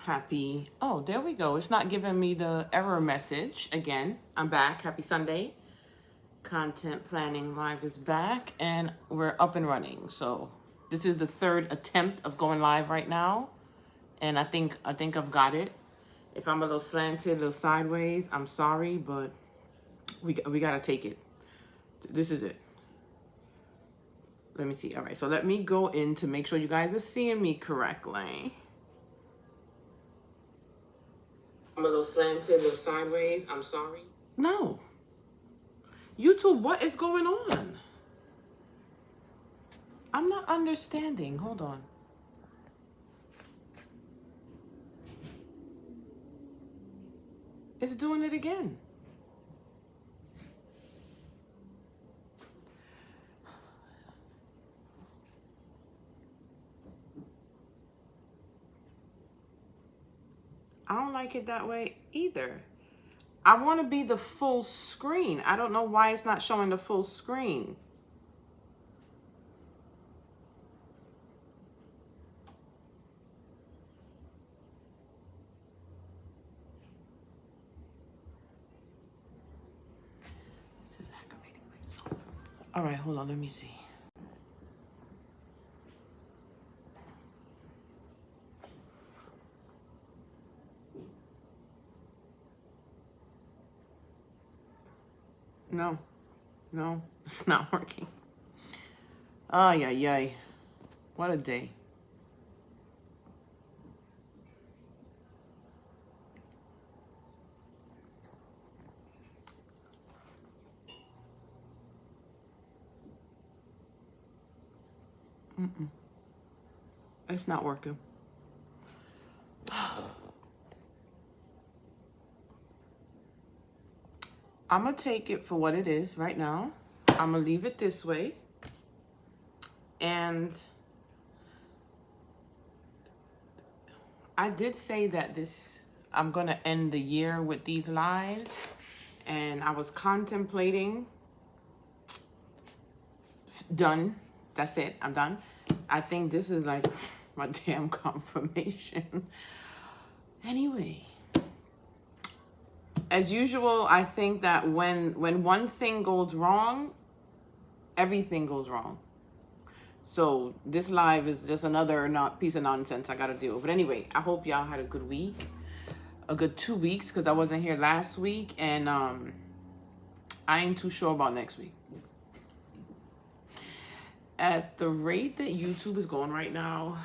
Happy, oh, there we go. It's not giving me the error message again. I'm back. Happy Sunday. Content Planning Live is back and we're up and running. So this is the third attempt of going live right now. And I think I've got it. If I'm a little slanted, a little sideways, I'm sorry, but we got to take it. This is it. Let me see. All right. So let me go in to make sure you guys are seeing me correctly. I'm a little slanted, a little sideways. I'm sorry. No. YouTube, what is going on? I'm not understanding. Hold on. It's doing it again. I don't like it that way either. I want to be the full screen. I don't know why it's not showing the full screen. This is aggravating myself. All right, hold on. Let me see. No, it's not working. Ay, ay, ay. What a day. It's not working. I'm going to take it for what it is right now. I'm going to leave it this way. And I did say that I'm going to end the year with these lives. And I was contemplating. Done. That's it. I'm done. I think this is like my damn confirmation. Anyway. As usual, I think that when one thing goes wrong, everything goes wrong. So this live is just another piece of nonsense I got to deal with. But anyway, I hope y'all had a good week, a good 2 weeks, because I wasn't here last week, and I ain't too sure about next week. At the rate that YouTube is going right now,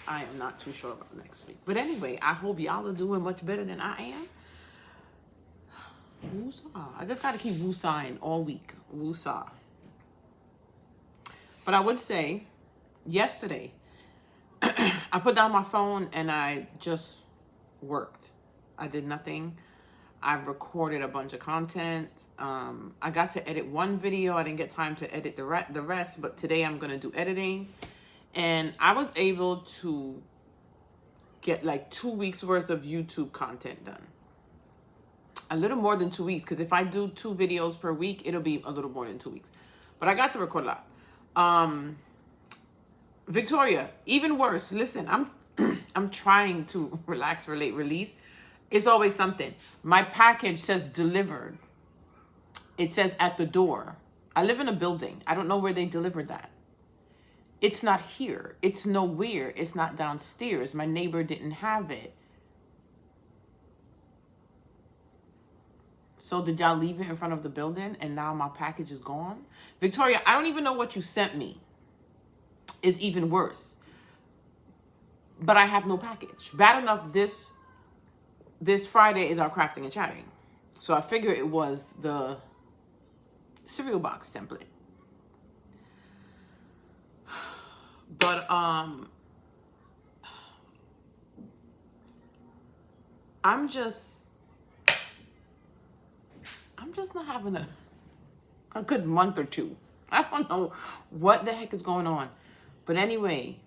I am not too sure about next week. But anyway, I hope y'all are doing much better than I am. Woosah. I just got to keep woosahing all week. Woosah. But I would say, yesterday, I put down my phone and I just worked. I did nothing. I recorded a bunch of content. I got to edit one video. I didn't get time to edit the rest, but today I'm going to do editing. And I was able to get like 2 weeks worth of YouTube content done. A little more than 2 weeks, because if I do 2 videos per week, it'll be a little more than 2 weeks. But I got to record a lot. Victoria, even worse. Listen, I'm trying to relax, relate, release. It's always something. My package says delivered. It says at the door. I live in a building. I don't know where they delivered that. It's not here. It's nowhere. It's not downstairs. My neighbor didn't have it. So did y'all leave it in front of the building and now my package is gone? Victoria, I don't even know what you sent me. It's even worse. But I have no package. Bad enough this Friday is our crafting and chatting. So I figure it was the cereal box template. But I'm just not having a good month or two. I don't know what the heck is going on. But anyway,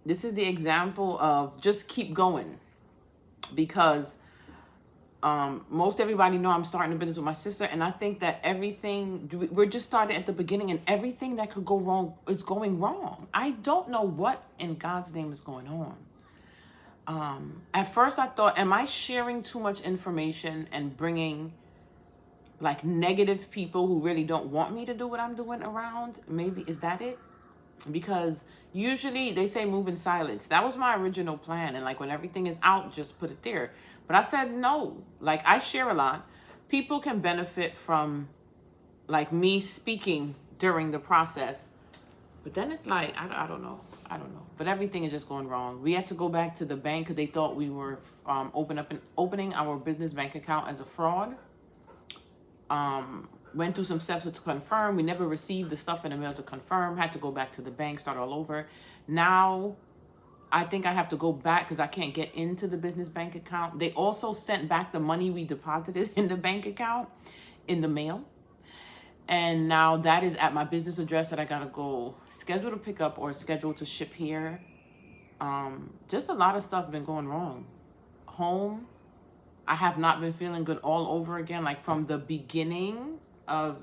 this is the example of just keep going. Because most everybody know I'm starting a business with my sister. And I think that we're just starting at the beginning. And everything that could go wrong is going wrong. I don't know what in God's name is going on. At first I thought, am I sharing too much information and bringing like negative people who really don't want me to do what I'm doing around? Maybe, is that it? Because usually they say move in silence. That was my original plan. And like when everything is out, just put it there. But I said no. Like I share a lot. People can benefit from like me speaking during the process. But then it's like, I don't know. I don't know. But everything is just going wrong. We had to go back to the bank because they thought we were opening our business bank account as a fraud. Went through some steps to confirm. We never received the stuff in the mail to confirm. Had to go back to the bank, start all over. Now, I think I have to go back because I can't get into the business bank account. They also sent back the money we deposited in the bank account in the mail. And now that is at my business address that I gotta go schedule to pick up or schedule to ship here. Just a lot of stuff been going wrong. Home, I have not been feeling good all over again. Like from the beginning of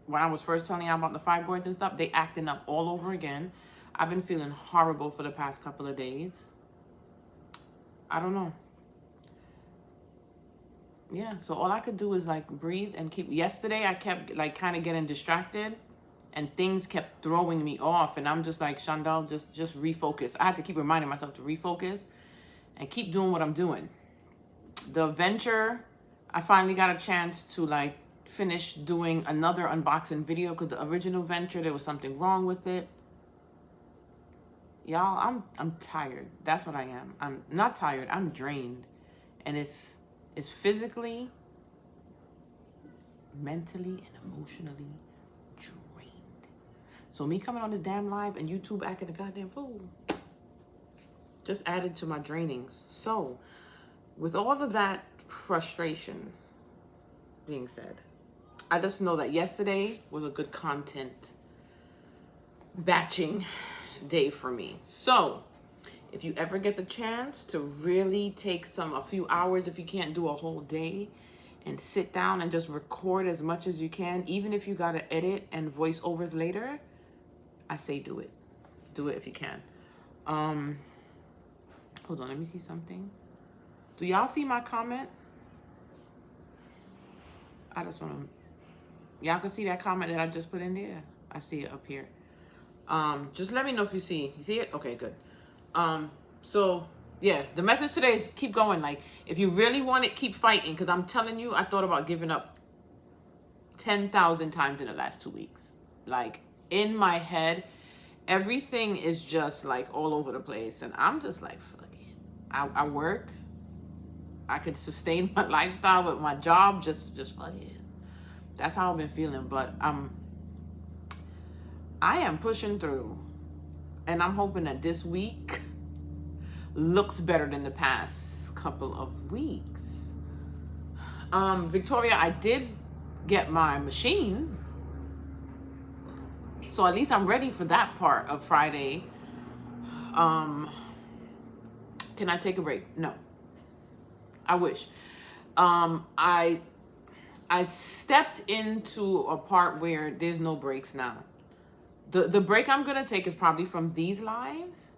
when I was first telling you about the fibroids and stuff, they acting up all over again. I've been feeling horrible for the past couple of days. I don't know. Yeah, so all I could do is like breathe and keep. Yesterday I kept like kind of getting distracted and things kept throwing me off, and I'm just like, Chandel, just refocus. I had to keep reminding myself to refocus and keep doing what I'm doing. The venture, I finally got a chance to like finish doing another unboxing video because the original venture, there was something wrong with it. Y'all, I'm tired. That's what I am. I'm not tired. I'm drained. And it's physically, mentally, and emotionally drained. So me coming on this damn live and YouTube acting a goddamn fool just added to my drainings. So with all of that frustration being said, I just know that yesterday was a good content batching day for me. So if you ever get the chance to really take a few hours, if you can't do a whole day, and sit down and just record as much as you can, even if you gotta edit and voiceovers later, I say do it. Do it if you can. Hold on, let me see something. Do y'all see my comment? I just wanna, y'all can see that comment that I just put in there? I see it up here. Just let me know if you see it? Okay, good. So yeah, the message today is keep going. Like if you really want it, keep fighting. Cause I'm telling you, I thought about giving up 10,000 times in the last 2 weeks. Like in my head, everything is just like all over the place. And I'm just like, fuck it. I work. I could sustain my lifestyle with my job. Just fuck it. That's how I've been feeling. But I am pushing through. And I'm hoping that this week looks better than the past couple of weeks. Victoria, I did get my machine. So at least I'm ready for that part of Friday. Can I take a break? No. I wish. I stepped into a part where there's no breaks now. The break I'm gonna take is probably from these lives.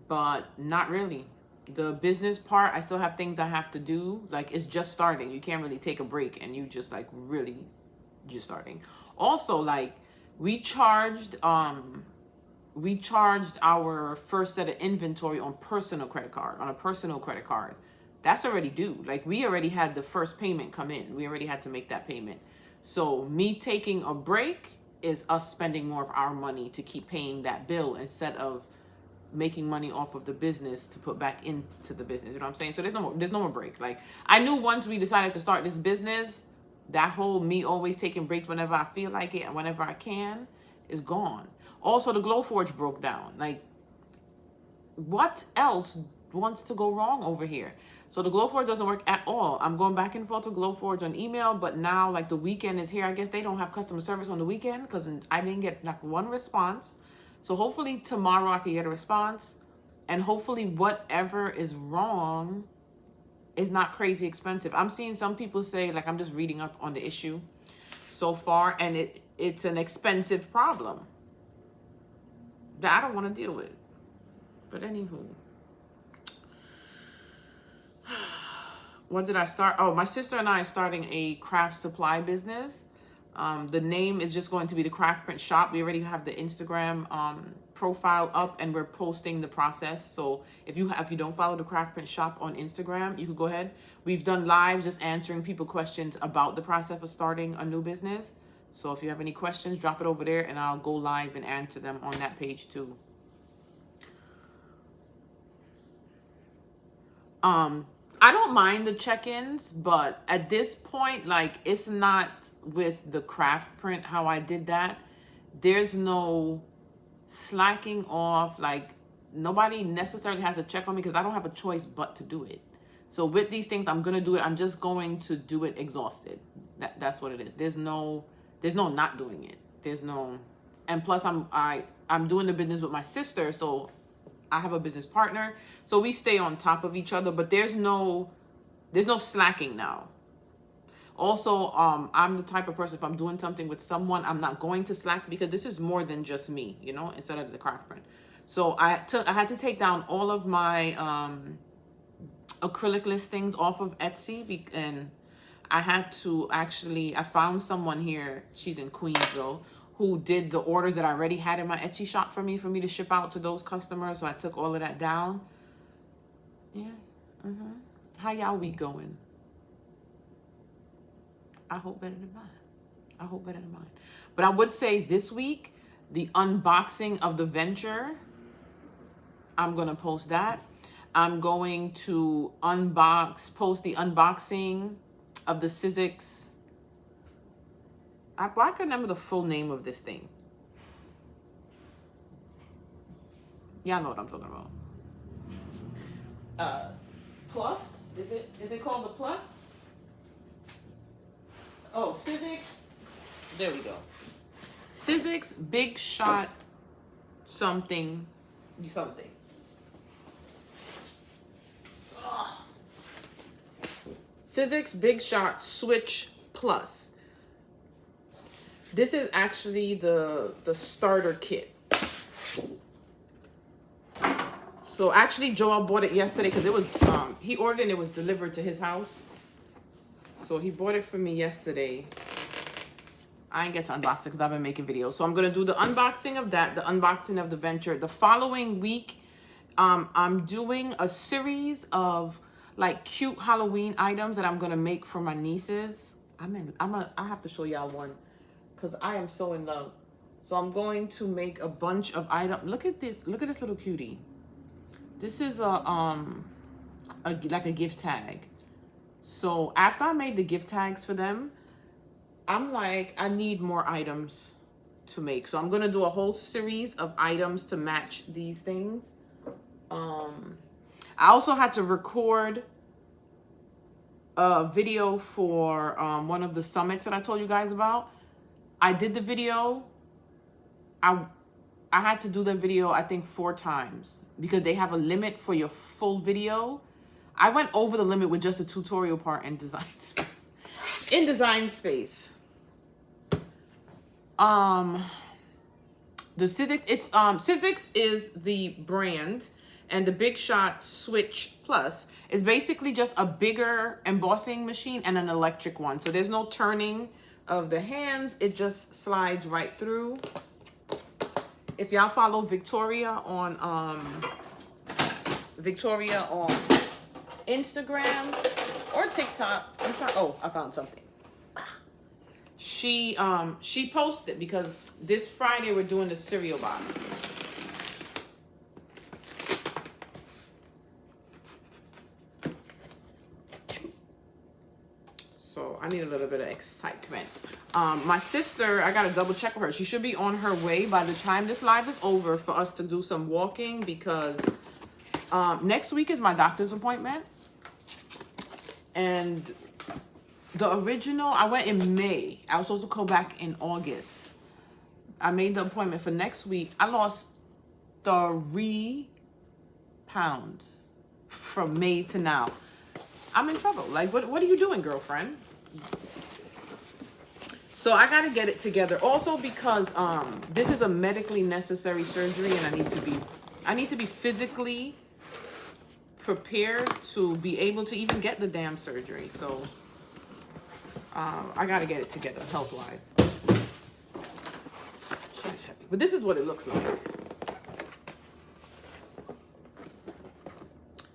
But not really. The business part, I still have things I have to do. Like it's just starting. You can't really take a break and you just like really just starting. Also, like we charged our first set of inventory on a personal credit card. That's already due. Like we already had the first payment come in. We already had to make that payment. So me taking a break is us spending more of our money to keep paying that bill instead of making money off of the business to put back into the business. You know what I'm saying? So there's no more break. Like I knew once we decided to start this business, that whole me always taking breaks whenever I feel like it and whenever I can is gone. Also, the Glowforge broke down. Like what else wants to go wrong over here? So the Glowforge doesn't work at all. I'm going back and forth with Glowforge on email, but now like the weekend is here. I guess they don't have customer service on the weekend because I didn't get not one response. So hopefully tomorrow I can get a response, and hopefully whatever is wrong is not crazy expensive. I'm seeing some people say, like I'm just reading up on the issue so far, and it's an expensive problem that I don't want to deal with. But anywho, what did I start? Oh, my sister and I are starting a craft supply business. The name is just going to be the CraftPrint shop. We already have the Instagram profile up, and we're posting the process. So if you don't follow the CraftPrint shop on Instagram, you could go ahead. We've done lives just answering people questions about the process of starting a new business. So if you have any questions, drop it over there, and I'll go live and answer them on that page too. I don't mind the check-ins, but at this point, like, it's not with the CraftPrint how I did that. There's no slacking off. Like, nobody necessarily has to check on me because I don't have a choice but to do it. So with these things, I'm gonna do it. I'm just going to do it exhausted. That's what it is. There's no not doing it. There's no, and plus I'm doing the business with my sister, so I have a business partner, so we stay on top of each other, but there's no slacking now. Also, I'm the type of person, if I'm doing something with someone, I'm not going to slack because this is more than just me, you know, instead of the CraftPrint. So I had to take down all of my acrylic listings off of Etsy, and I had to I found someone here, she's in Queensville, who did the orders that I already had in my Etsy shop for me to ship out to those customers. So I took all of that down. Yeah. How y'all week going? I hope better than mine. But I would say this week, the unboxing of the venture, I'm going to post that. I'm going to post the unboxing of the Sizzix. I can remember the full name of this thing. Y'all know what I'm talking about. Plus? Is it called the Plus? Oh, Sizzix. There we go. Sizzix Big Shot something. Ugh. Sizzix Big Shot Switch Plus. This is actually the starter kit. So actually Joel bought it yesterday because it was he ordered and it was delivered to his house. So he bought it for me yesterday. I didn't get to unbox it because I've been making videos. So I'm gonna do the unboxing of that, the unboxing of the venture. The following week, I'm doing a series of like cute Halloween items that I'm gonna make for my nieces. I have to show y'all one, because I am so in love. So I'm going to make a bunch of items. Look at this little cutie. This is like a gift tag. So after I made the gift tags for them, I'm like, I need more items to make. So I'm gonna do a whole series of items to match these things. I also had to record a video for one of the summits that I told you guys about. I did the video. I had to do the video, I think 4 times because they have a limit for your full video. I went over the limit with just the tutorial part in Design Space. In Design Space. The Sizzix, Sizzix is the brand, and the Big Shot Switch Plus is basically just a bigger embossing machine and an electric one. So there's no turning of the hands. It just slides right through. If y'all follow Victoria on Instagram or TikTok, I found something. She posted, because this Friday we're doing the cereal box. So I need a little bit of excitement. My sister, I gotta double check with her. She should be on her way by the time this live is over for us to do some walking, because next week is my doctor's appointment. And the original, I went in May. I was supposed to go back in August. I made the appointment for next week. I lost 3 pounds from May to now. I'm in trouble. Like, what are you doing, girlfriend? So I got to get it together. Also because this is a medically necessary surgery and I need to be I need to be physically prepared to be able to even get the damn surgery. So I gotta get it together health-wise. Shit's heavy. But this is what it looks like.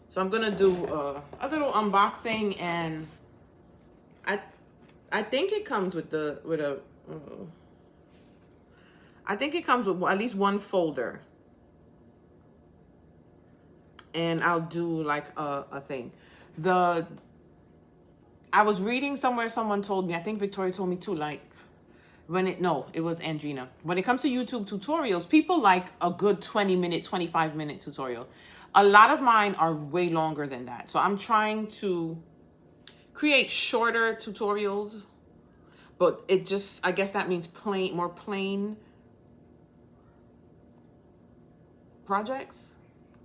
So I'm gonna do a little unboxing, and I think it comes with I think it comes with at least one folder. And I'll do like a thing. I was reading somewhere, someone told me, I think Victoria told me too, like it was Angina. When it comes to YouTube tutorials, people like a good 20-minute, 25-minute tutorial. A lot of mine are way longer than that. So I'm trying to create shorter tutorials, but it just, I guess that means more plain projects.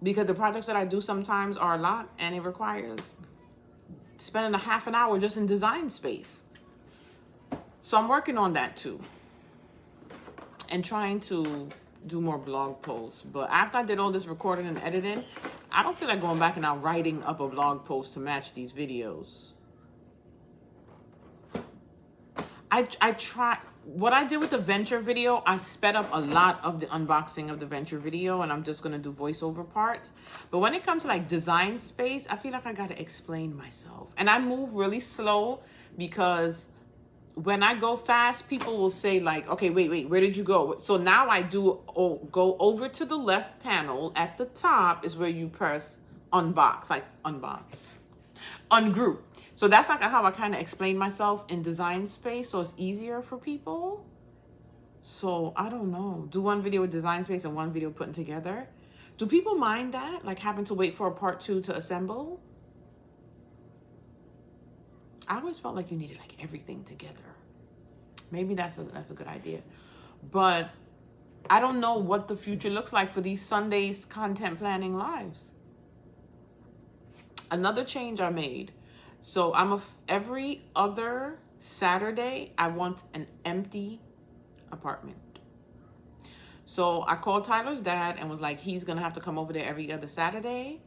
Because the projects that I do sometimes are a lot, and it requires spending a half an hour just in design space. So I'm working on that too. And trying to do more blog posts. But after I did all this recording and editing, I don't feel like going back and now writing up a blog post to match these videos. I try. What I did with the venture video, I sped up a lot of the unboxing of the venture video, and I'm just going to do voiceover parts. But when it comes to like design space, I feel like I got to explain myself. And I move really slow because when I go fast, people will say like, okay, wait, where did you go? So now I do go over to the left panel. At the top is where you press unbox, like ungroup. So that's like how I kind of explain myself in design space, so it's easier for people. So I don't know. Do one video with design space and one video putting together. Do people mind that? Like having to wait for a part 2 to assemble? I always felt like you needed like everything together. Maybe that's a good idea. But I don't know what the future looks like for these Sundays content planning lives. Another change I made. So every other Saturday, I want an empty apartment. So I called Tyler's dad and was like, he's going to have to come over there every other Saturday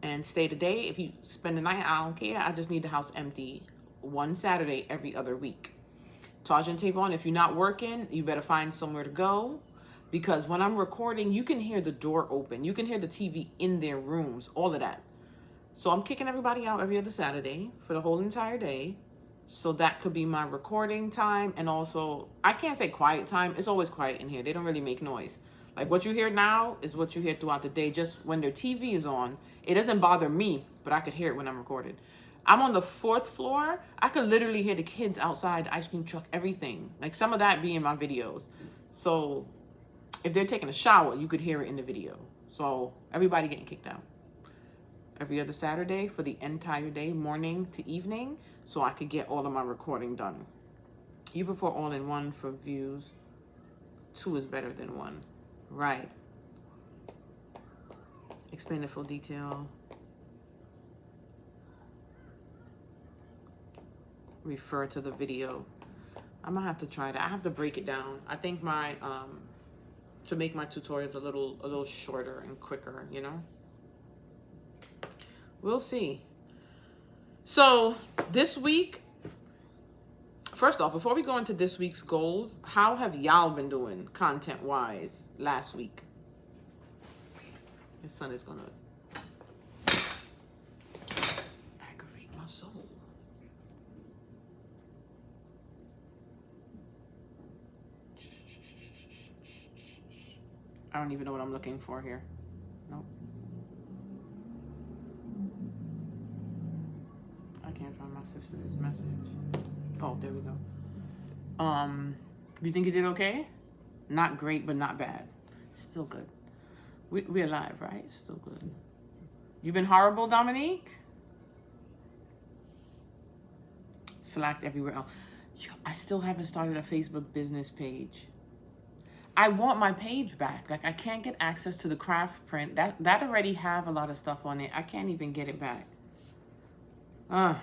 and stay the day. If you spend the night, I don't care. I just need the house empty one Saturday every other week. Taj and Tavon, if you're not working, you better find somewhere to go. Because when I'm recording, you can hear the door open. You can hear the TV in their rooms, all of that. So I'm kicking everybody out every other Saturday for the whole entire day. So that could be my recording time. And also, I can't say quiet time. It's always quiet in here. They don't really make noise. Like what you hear now is what you hear throughout the day. Just when their TV is on, it doesn't bother me, but I could hear it when I'm recorded. I'm on the 4th floor. I could literally hear the kids outside, the ice cream truck, everything. Like some of that be in my videos. So if they're taking a shower, you could hear it in the video. So everybody getting kicked out. Every other Saturday for the entire day, morning to evening, so I could get all of my recording done. You prefer all in one for views. 2 is better than 1. Right. Explain the full detail. Refer to the video. I'm gonna have to try that. I have to break it down. I think my to make my tutorials a little shorter and quicker, you know? We'll see. So this week, first off, before we go into this week's goals, how have y'all been doing content-wise last week? His son is gonna aggravate my soul. I don't even know what I'm looking for here. Nope. I can't find my sister's message. Oh, there we go. You think you did okay? Not great, but not bad. Still good. We're alive, right? Still good. You been horrible, Dominique? Slacked everywhere else. I still haven't started a Facebook business page. I want my page back. Like I can't get access to the CraftPrint. That already have a lot of stuff on it. I can't even get it back. I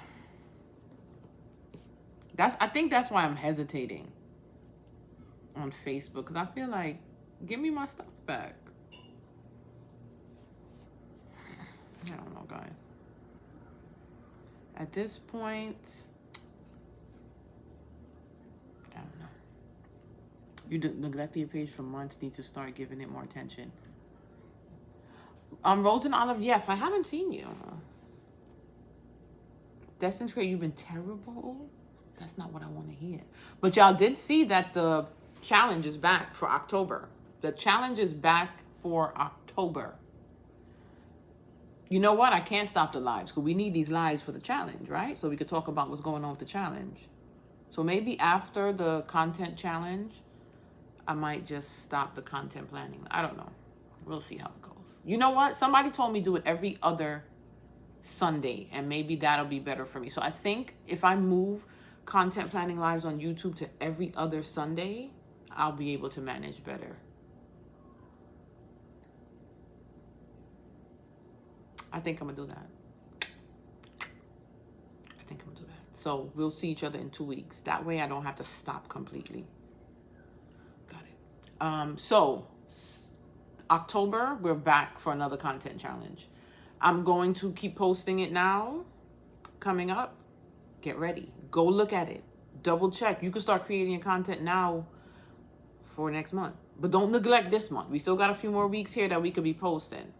think that's why I'm hesitating on Facebook, because I feel like, give me my stuff back. I don't know, guys. At this point, I don't know. You neglected your page for months, need to start giving it more attention. Rose and Olive, yes, I haven't seen you. Destined to Create, you've been terrible. That's not what I want to hear. But y'all did see that the challenge is back for October. The challenge is back for October. You know what? I can't stop the lives because we need these lives for the challenge, right? So we could talk about what's going on with the challenge. So maybe after the content challenge, I might just stop the content planning. I don't know. We'll see how it goes. You know what? Somebody told me do it every other Sunday, and maybe that'll be better for me. So I think if I move content planning lives on YouTube to every other Sunday, I'll be able to manage better. I think I'm gonna do that. So we'll see each other in 2 weeks. That way I don't have to stop completely. Got it. So October, we're back for another content challenge. I'm going to keep posting it now. Coming up, get ready. Go look at it. Double check. You can start creating your content now for next month. But don't neglect this month. We still got a few more weeks here that we could be posting.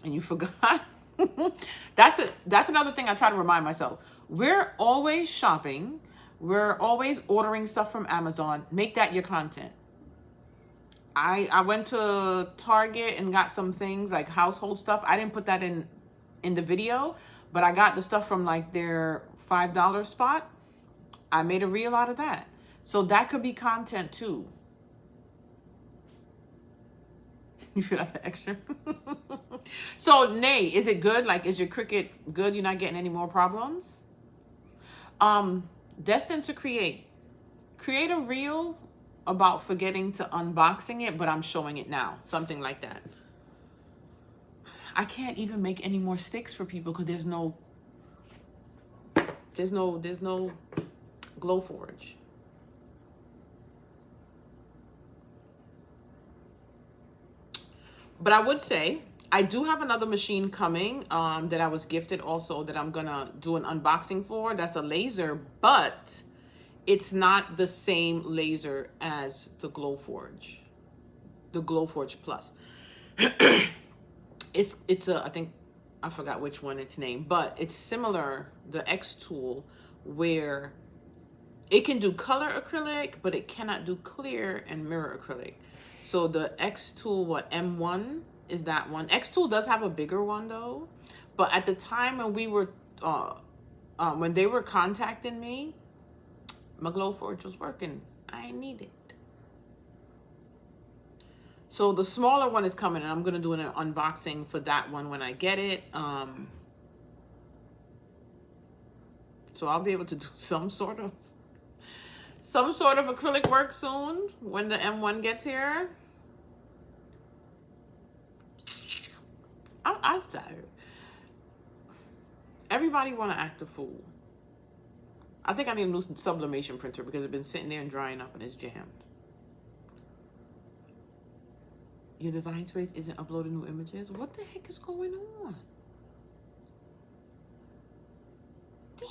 And you forgot. That's another thing I try to remind myself. We're always shopping. We're always ordering stuff from Amazon. Make that your content. I went to Target and got some things like household stuff. I didn't put that in the video, but I got the stuff from like their $5 spot. I made a reel out of that. So that could be content too. You feel like the extra? So, Nay, is it good? Like, is your Cricut good? You're not getting any more problems? Destined to Create. Create a reel about forgetting to unboxing it, but I'm showing it now. Something like that. I can't even make any more sticks for people because there's no Glowforge. But I would say I do have another machine coming that I was gifted also that I'm gonna do an unboxing for. That's a laser, but it's not the same laser as the Glowforge Plus. it's a, I think, I forgot which one its name, but it's similar, the X tool, where it can do color acrylic, but it cannot do clear and mirror acrylic. So the X tool, what, M1 is that one. X tool does have a bigger one though, but at the time when we were when they were contacting me, my Glowforge was working. I need it. So the smaller one is coming, and I'm gonna do an unboxing for that one when I get it. So I'll be able to do some sort of acrylic work soon when the M1 gets here. I'm tired. Everybody want to act a fool. I think I need a new sublimation printer because it's been sitting there and drying up and it's jammed. Your design space isn't uploading new images? What the heck is going on? Damn.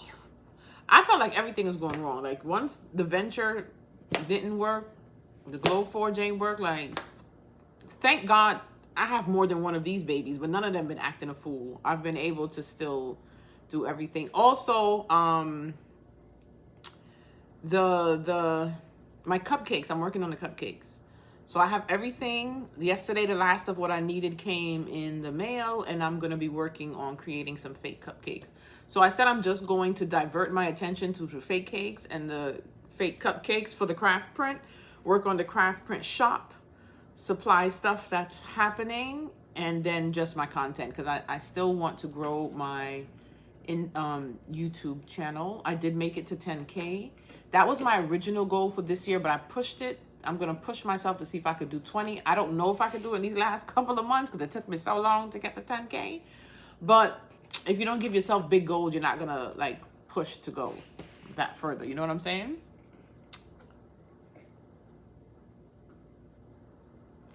I felt like everything was going wrong. Like once the venture didn't work, the Glowforge ain't work. Like, thank God I have more than one of these babies, but none of them been acting a fool. I've been able to still do everything. Also, my cupcakes, I'm working on the cupcakes. So I have everything. Yesterday, the last of what I needed came in the mail, and I'm going to be working on creating some fake cupcakes. So I said I'm just going to divert my attention to the fake cakes and the fake cupcakes for the CraftPrint, work on the CraftPrint shop, supply stuff that's happening, and then just my content, because I still want to grow my YouTube channel. I did make it to 10K. That was my original goal for this year, but I pushed it. I'm going to push myself to see if I could do 20. I don't know if I could do it in these last couple of months because it took me so long to get to 10K. But if you don't give yourself big goals, you're not going to like push to go that further. You know what I'm saying?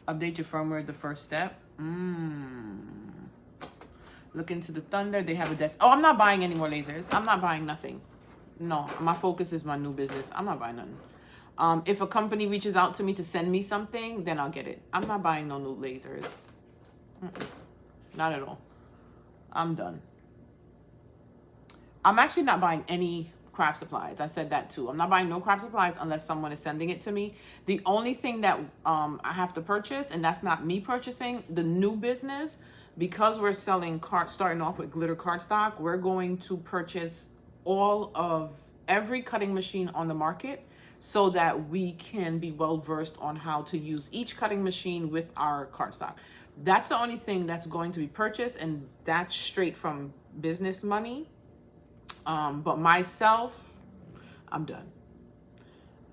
Update your firmware, the first step. Look into the thunder. They have a desk. Oh, I'm not buying any more lasers. I'm not buying nothing. No, my focus is my new business. I'm not buying nothing. If a company reaches out to me to send me something, then I'll get it. I'm not buying no new lasers. Not at all. I'm done. I'm actually not buying any craft supplies. I said that too. I'm not buying no craft supplies unless someone is sending it to me. The only thing that I have to purchase, and that's not me purchasing, the new business, because we're selling starting off with glitter cardstock, we're going to purchase all of every cutting machine on the market so that we can be well versed on how to use each cutting machine with our cardstock. That's the only thing that's going to be purchased, and that's straight from business money. But myself, I'm done.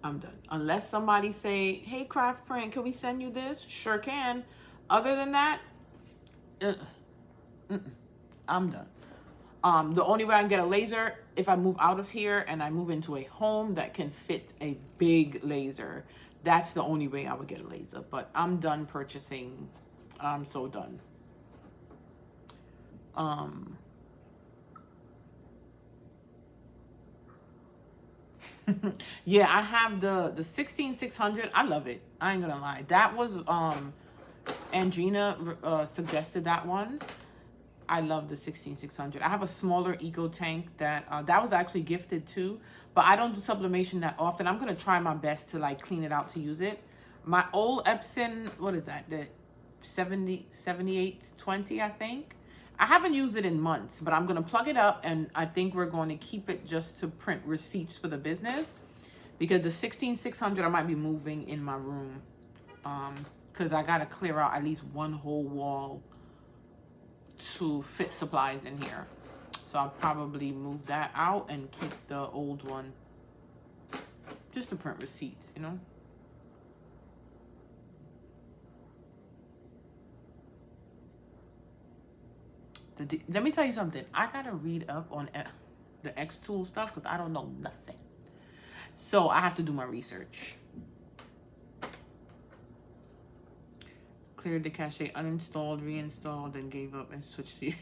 I'm done. Unless somebody say, hey, CraftPrint, can we send you this? Sure can. Other than that, I'm done. The only way I can get a laser, if I move out of here and I move into a home that can fit a big laser, that's the only way I would get a laser. But I'm done purchasing. I'm so done. Yeah, I have the 16600. I love it. I ain't gonna lie. That was Andrina suggested that one. I love the 16600. I have a smaller eco tank that that was actually gifted too, but I don't do sublimation that often. I'm gonna try my best to like clean it out to use it. My old Epson, what is that? The 7820, I think. I haven't used it in months, but I'm gonna plug it up, and I think we're going to keep it just to print receipts for the business, because the 16600 I might be moving in my room, because I gotta clear out at least one whole wall to fit supplies in here. So I'll probably move that out and keep the old one just to print receipts, you know. Let me tell you something. I gotta read up on the X-Tool stuff because I don't know nothing. So I have to do my research. Cleared the cache, uninstalled, reinstalled, and gave up and switched to.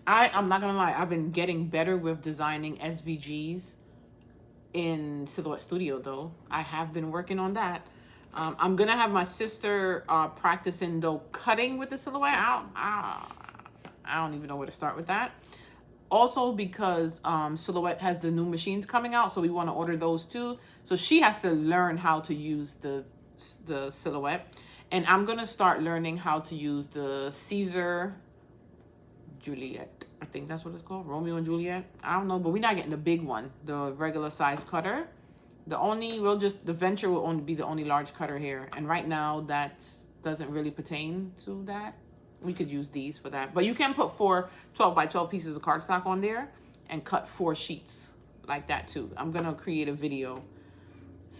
I'm not gonna lie. I've been getting better with designing SVGs in Silhouette Studio, though. I have been working on that. I'm gonna have my sister practicing though cutting with the Silhouette. I don't even know where to start with that. Also because Silhouette has the new machines coming out, so we want to order those too. So she has to learn how to use the Silhouette, and I'm gonna start learning how to use the Caesar Juliet. I think that's what it's called, Romeo and Juliet. I don't know, but we're not getting the big one, the regular size cutter. The Venture will only be the only large cutter here. And right now that doesn't really pertain to that. We could use these for that. But you can put 4 12 by 12 pieces of cardstock on there and cut 4 sheets like that too. I'm going to create a video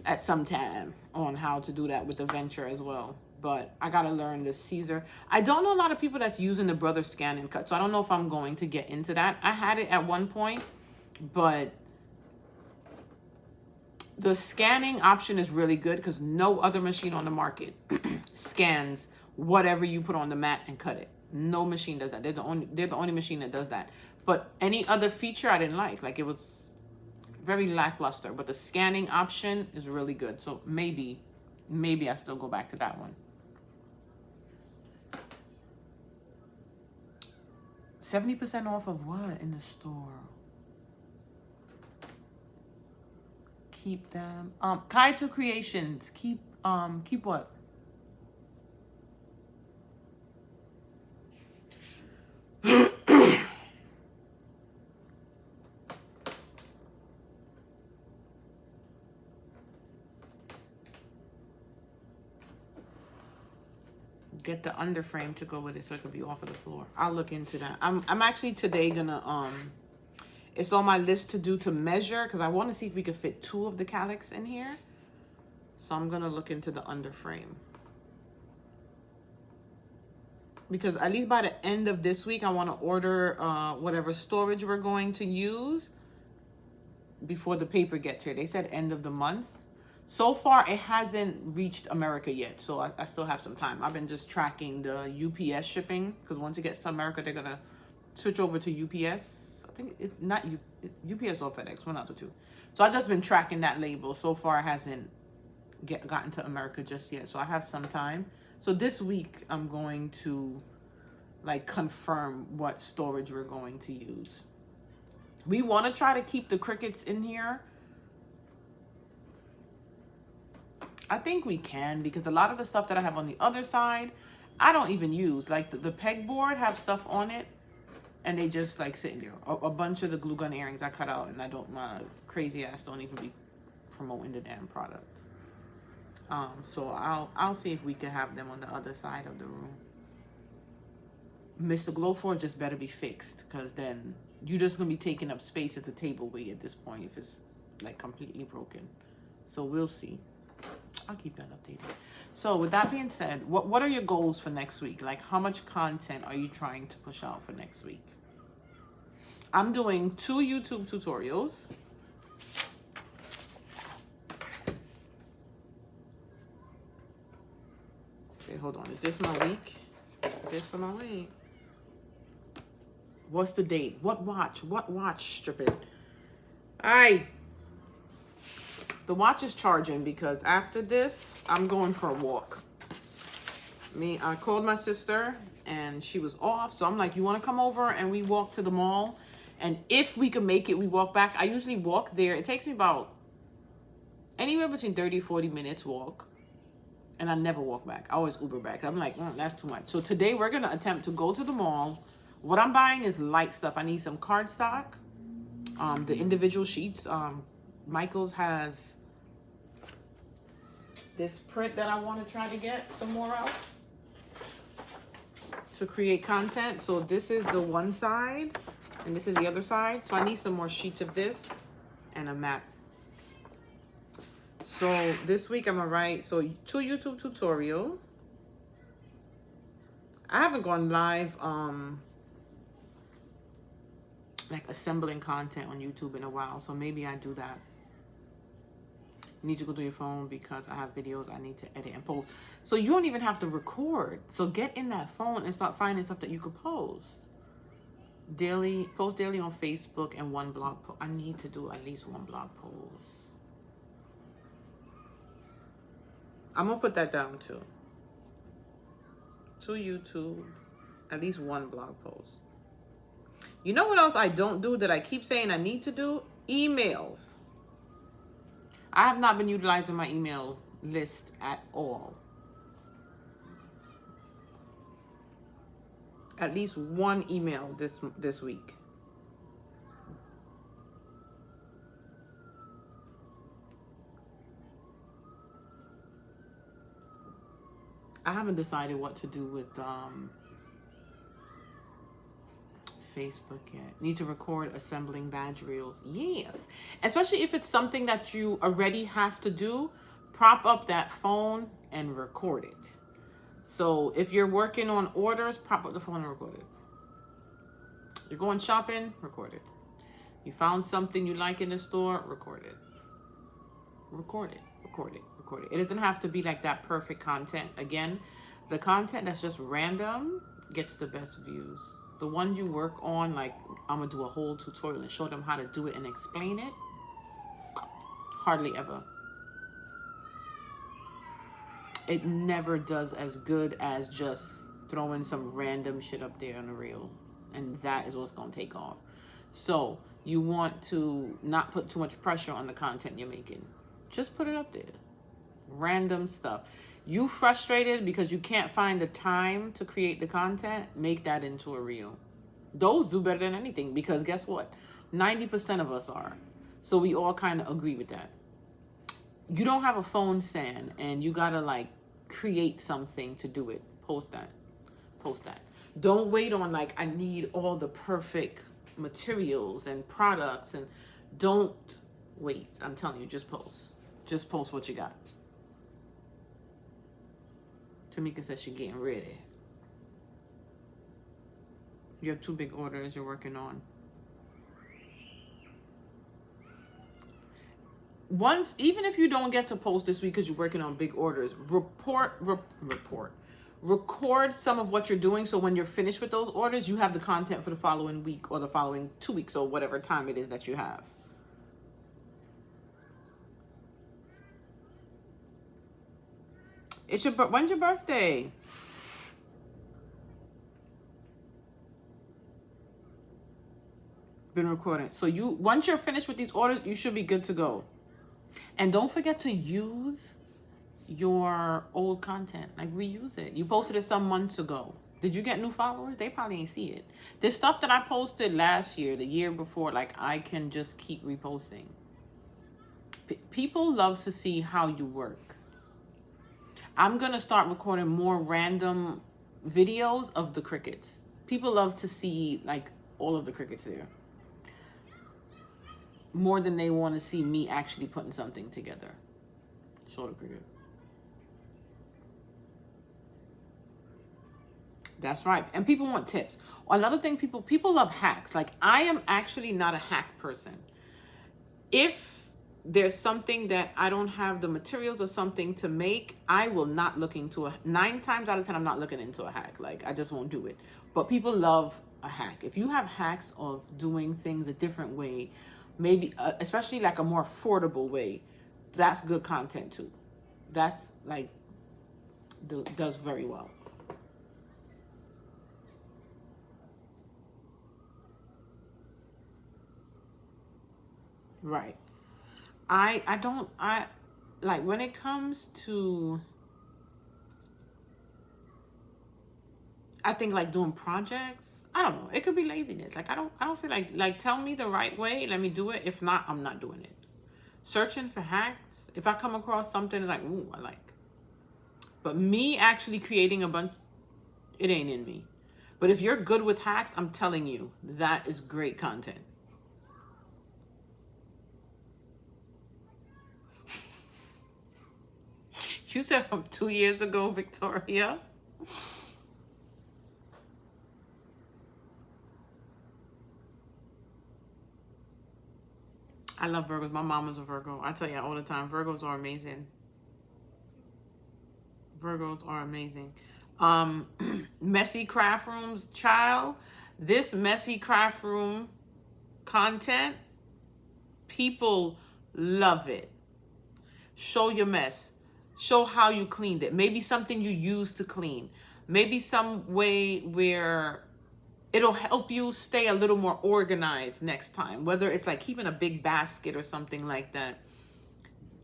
at some time on how to do that with the Venture as well. But I got to learn the Caesar. I don't know a lot of people that's using the Brother Scan and Cut. So I don't know if I'm going to get into that. I had it at one point, but the scanning option is really good because no other machine on the market scans whatever you put on the mat and cut it. No machine does that. They're the only machine that does that. But any other feature I didn't like. Like, it was very lackluster. But the scanning option is really good. So maybe I still go back to that one. 70% off of what in the store? Keep them. Kaito Creations. Keep what? Get the underframe to go with it so it can be off of the floor. I'll look into that. I'm actually today gonna it's on my list to do to measure because I want to see if we could fit 2 of the calyx in here. So I'm gonna look into the underframe. Because at least by the end of this week, I want to order whatever storage we're going to use before the paper gets here. They said end of the month. So far, it hasn't reached America yet, so I still have some time. I've been just tracking the UPS shipping, because once it gets to America, they're going to switch over to UPS. I think it's not UPS or FedEx, one out of the two. So I've just been tracking that label. So far, it hasn't gotten to America just yet, so I have some time. So this week, I'm going to like confirm what storage we're going to use. We want to try to keep the crickets in here. I think we can, because a lot of the stuff that I have on the other side, I don't even use. Like the pegboard have stuff on it, and they just like sitting there. A bunch of the glue gun earrings I cut out, and I don't, my crazy ass don't even be promoting the damn product. So I'll see if we can have them on the other side of the room. Mr. Glowforge just better be fixed, because then you're just gonna be taking up space at the table weight at this point if it's like completely broken. So we'll see. I'll keep that updated. So with that being said, what are your goals for next week? Like, how much content are you trying to push out for next week? I'm doing 2 YouTube tutorials. Okay, hold on. Is this my week? This for my week. What's the date? What watch? What watch? Strip it. Aye. The watch is charging because after this, I'm going for a walk. I called my sister and she was off. So I'm like, you want to come over and we walk to the mall? And if we can make it, we walk back. I usually walk there. It takes me about anywhere between 30 to 40 minutes walk. And I never walk back. I always Uber back. I'm like, that's too much. So today we're going to attempt to go to the mall. What I'm buying is light stuff. I need some cardstock. The individual sheets. Michael's has this print that I want to try to get some more of to create content. So this is the one side and this is the other side. So I need some more sheets of this and a map. So this week I'm gonna write 2 YouTube tutorial. I haven't gone live like assembling content on YouTube in a while, so maybe I do that. You need to go to your phone because I have videos I need to edit and post. So you don't even have to record. So get in that phone and start finding stuff that you could post. Post daily on Facebook and 1 blog post. I need to do at least 1 blog post. I'm gonna put that down too. 2 YouTube, at least 1 blog post. You know what else I don't do that I keep saying I need to do? Emails. I have not been utilizing my email list at all. At least 1 email this week. I haven't decided what to do with Facebook yet. Need to record assembling badge reels. Yes. Especially if it's something that you already have to do, prop up that phone and record it. So if you're working on orders, prop up the phone and record it. You're going shopping, record it. You found something you like in the store, record it. Record it, record it, record it. It doesn't have to be like that perfect content. Again, the content that's just random gets the best views. The one you work on, like I'm gonna do a whole tutorial and show them how to do it and explain it, hardly ever. It never does as good as just throwing some random shit up there on the reel, and that is what's gonna take off. So you want to not put too much pressure on the content you're making. Just put it up there. Random stuff. You frustrated because you can't find the time to create the content, make that into a reel. Those do better than anything, because guess what? 90% of us are. So we all kind of agree with that. You don't have a phone stand and you gotta like create something to do it. Post that. Post that. Don't wait on like, I need all the perfect materials and products, and don't wait. I'm telling you, just post. Just post what you got. Tamika says she's getting ready. You have 2 big orders you're working on. once, even if you don't get to post this week because you're working on big orders, record some of what you're doing, so when you're finished with those orders, you have the content for the following week or the following 2 weeks or whatever time it is that you have. When's your birthday? Been recording. So once you're finished with these orders, you should be good to go. And don't forget to use your old content. Like, reuse it. You posted it some months ago. Did you get new followers? They probably ain't see it. There's stuff that I posted last year, the year before, like, I can just keep reposting. People love to see how you work. I'm gonna start recording more random videos of the crickets. People love to see, like, all of the crickets there, more than they want to see me actually putting something together. Shoulder cricket. That's right. And people want tips. Another thing, people love hacks. Like, I am actually not a hack person. If there's something that I don't have the materials or something to make, I will not look into 9 times out of 10, I'm not looking into a hack. Like, I just won't do it. But people love a hack. If you have hacks of doing things a different way, maybe, especially like a more affordable way, that's good content too. That's like, does very well. Right. I like, when it comes to, I think, like, doing projects, I don't know. It could be laziness. Like, I don't feel like, tell me the right way, let me do it. If not, I'm not doing it. Searching for hacks, if I come across something like, ooh, I like. But me actually creating a bunch, it ain't in me. But if you're good with hacks, I'm telling you, that is great content. You said from 2 years ago, Victoria. I love Virgos. My mom was a Virgo. I tell you all the time, Virgos are amazing. Virgos are amazing. Messy craft rooms, child. This messy craft room content, people love it. Show your mess. Show how you cleaned it. Maybe something you used to clean. Maybe some way where it'll help you stay a little more organized next time. Whether it's like keeping a big basket or something like that.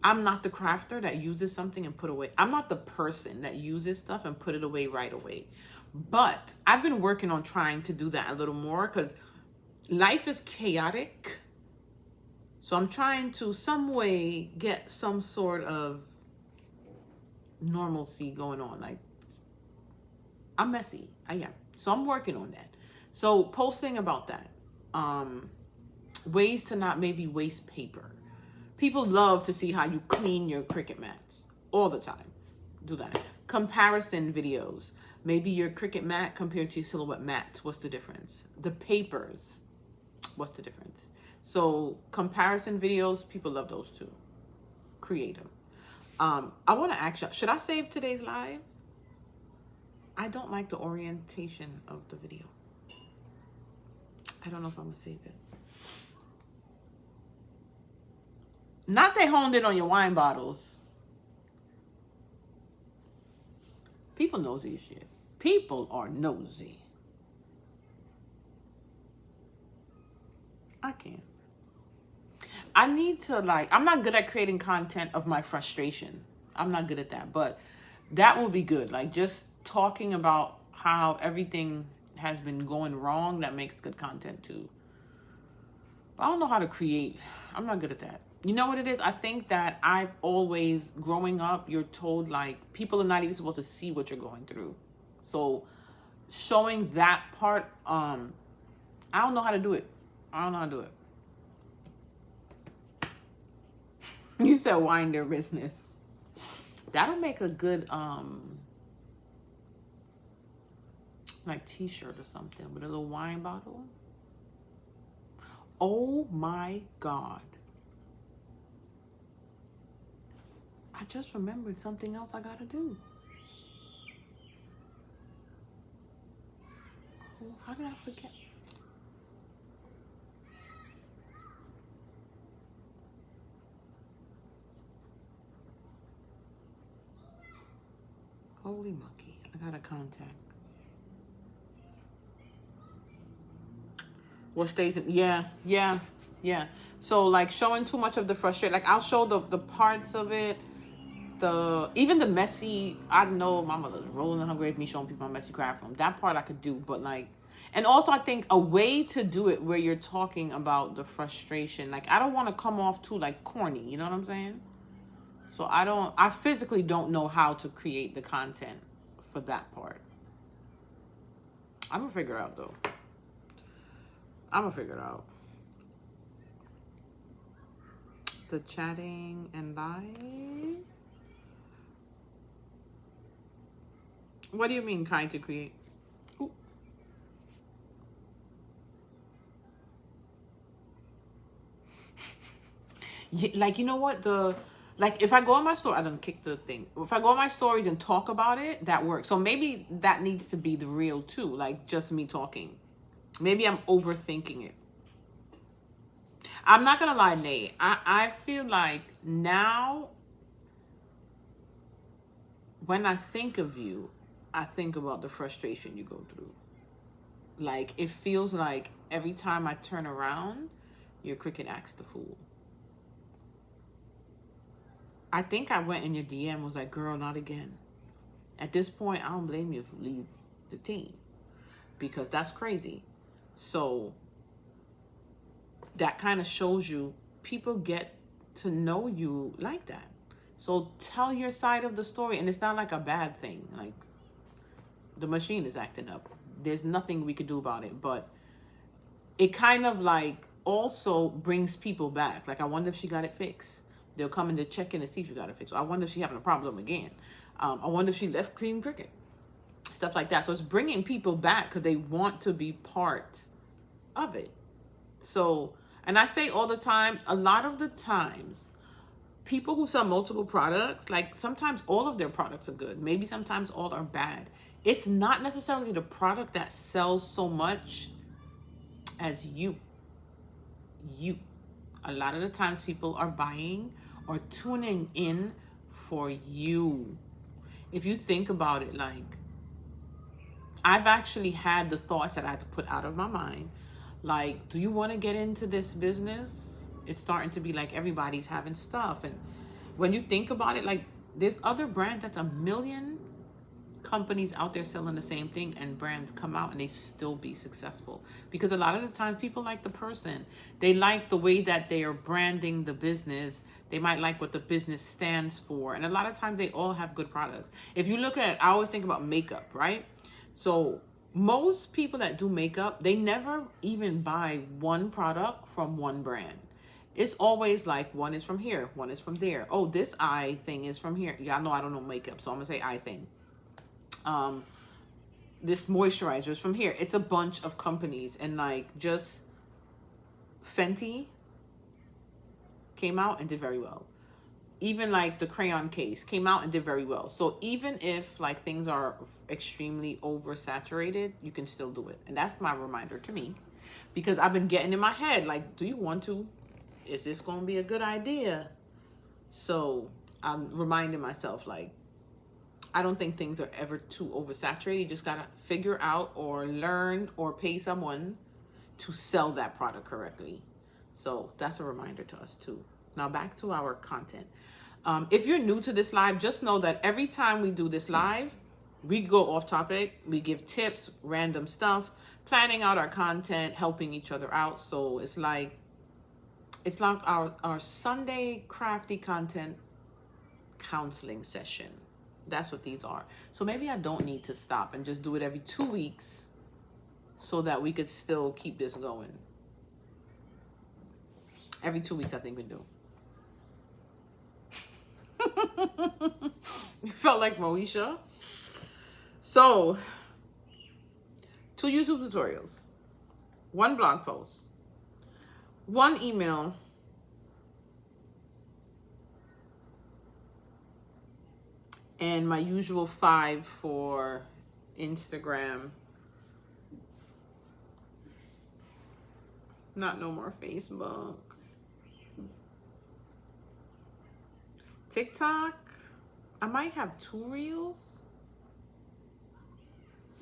I'm not the crafter that uses something and put away. I'm not the person that uses stuff and put it away right away. But I've been working on trying to do that a little more, because life is chaotic. So I'm trying to some way get some sort of normalcy going on. Like, I'm messy. I am. So I'm working on that. So posting about that. Ways to not maybe waste paper. People love to see how you clean your Cricut mats all the time. Do that. Comparison videos. Maybe your Cricut mat compared to your Silhouette mat. What's the difference? The papers. What's the difference? So comparison videos, people love those too. Create them. I want to ask you, should I save today's live? I don't like the orientation of the video. I don't know if I'm going to save it. Not they honed in on your wine bottles. People nosy as shit. People are nosy. I can't. I need to, like, I'm not good at creating content of my frustration. I'm not good at that. But that will be good. Like, just talking about how everything has been going wrong, that makes good content too. But I don't know how to create. I'm not good at that. You know what it is? I think that I've always, growing up, you're told, like, people are not even supposed to see what you're going through. So showing that part, I don't know how to do it. I don't know how to do it. You said wind their business. That'll make a good, like, t-shirt or something with a little wine bottle. Oh my God. I just remembered something else I gotta do. Oh, how did I forget? Holy monkey. I gotta contact. What stays in, yeah. So like showing too much of the frustration, like I'll show the parts of it, even the messy. I know my mother's rolling in her grave me showing people my messy craft room. That part I could do, but like, and also I think a way to do it where you're talking about the frustration, like I don't want to come off too like corny, you know what I'm saying? So I physically don't know how to create the content for that part. I'm gonna figure it out though. I'm gonna figure it out. The chatting and live. What do you mean kind to create? Ooh. Yeah, like, you know what? Like if I go on my story, I don't kick the thing. If I go on my stories and talk about it, that works. So maybe that needs to be the real too, like just me talking. Maybe I'm overthinking it. I'm not gonna lie, Nate. I feel like now when I think of you, I think about the frustration you go through. Like it feels like every time I turn around, your cricket acts the fool. I think I went in your DM, was like, girl, not again. At this point, I don't blame you if you leave the team because that's crazy. So that kind of shows you people get to know you like that. So tell your side of the story. And it's not like a bad thing. Like the machine is acting up. There's nothing we could do about it. But it kind of like also brings people back. Like I wonder if she got it fixed. They'll come in to check in to see if you got it fixed. I wonder if she having a problem again. I wonder if she left clean cricket. Stuff like that. So it's bringing people back because they want to be part of it. So, and I say all the time, a lot of the times, people who sell multiple products, like sometimes all of their products are good. Maybe sometimes all are bad. It's not necessarily the product that sells so much as you. A lot of the times people are buying or tuning in for you. If you think about it, like I've actually had the thoughts that I had to put out of my mind. Like, do you want to get into this business? It's starting to be like everybody's having stuff. And when you think about it, like there's other brands that's a million companies out there selling the same thing, and brands come out and they still be successful because a lot of the times people like the person, they like the way that they are branding the business, they might like what the business stands for, and a lot of times they all have good products. If you look at, I always think about makeup, right? So most people that do makeup, they never even buy one product from one brand. It's always like one is from here, one is from there. Oh, this eye thing is from here. Y'all know I don't know makeup, so I'm gonna say eye thing. This moisturizer is from here. It's a bunch of companies, and like just Fenty came out and did very well. Even like the crayon case came out and did very well. So even if like things are extremely oversaturated, you can still do it. And that's my reminder to me, because I've been getting in my head like, do you want to? Is this going to be a good idea? So I'm reminding myself, like, I don't think things are ever too oversaturated. You just got to figure out or learn or pay someone to sell that product correctly. So that's a reminder to us too. Now back to our content. If you're new to this live, just know that every time we do this live, we go off topic. We give tips, random stuff, planning out our content, helping each other out. So it's like our Sunday crafty content counseling session. That's what these are. So maybe I don't need to stop and just do it every 2 weeks so that we could still keep this going. Every 2 weeks, I think we do. You felt like Moesha. So, 2 YouTube tutorials, 1 blog post, 1 email, and my usual 5 for Instagram. Not no more Facebook. TikTok, I might have 2 reels.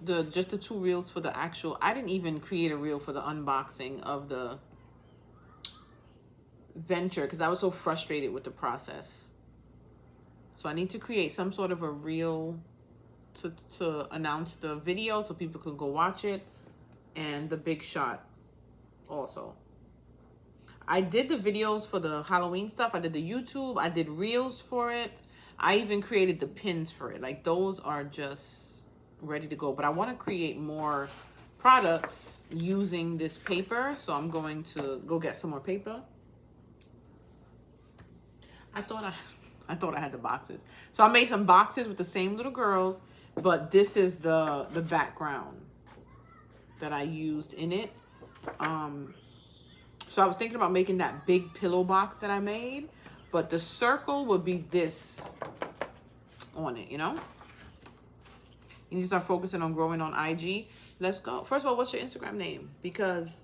Just the 2 reels for the actual. I didn't even create a reel for the unboxing of the venture because I was so frustrated with the process. So I need to create some sort of a reel to announce the video so people can go watch it, and the big shot also. I did the videos for the Halloween stuff. I did the YouTube. I did reels for it. I even created the pins for it. Like, those are just ready to go. But I want to create more products using this paper. So I'm going to go get some more paper. I thought I had the boxes. So I made some boxes with the same little girls, but this is the background that I used in it. So I was thinking about making that big pillow box that I made, but the circle would be this on it, you know? You need to start focusing on growing on IG. Let's go. First of all, what's your Instagram name? Because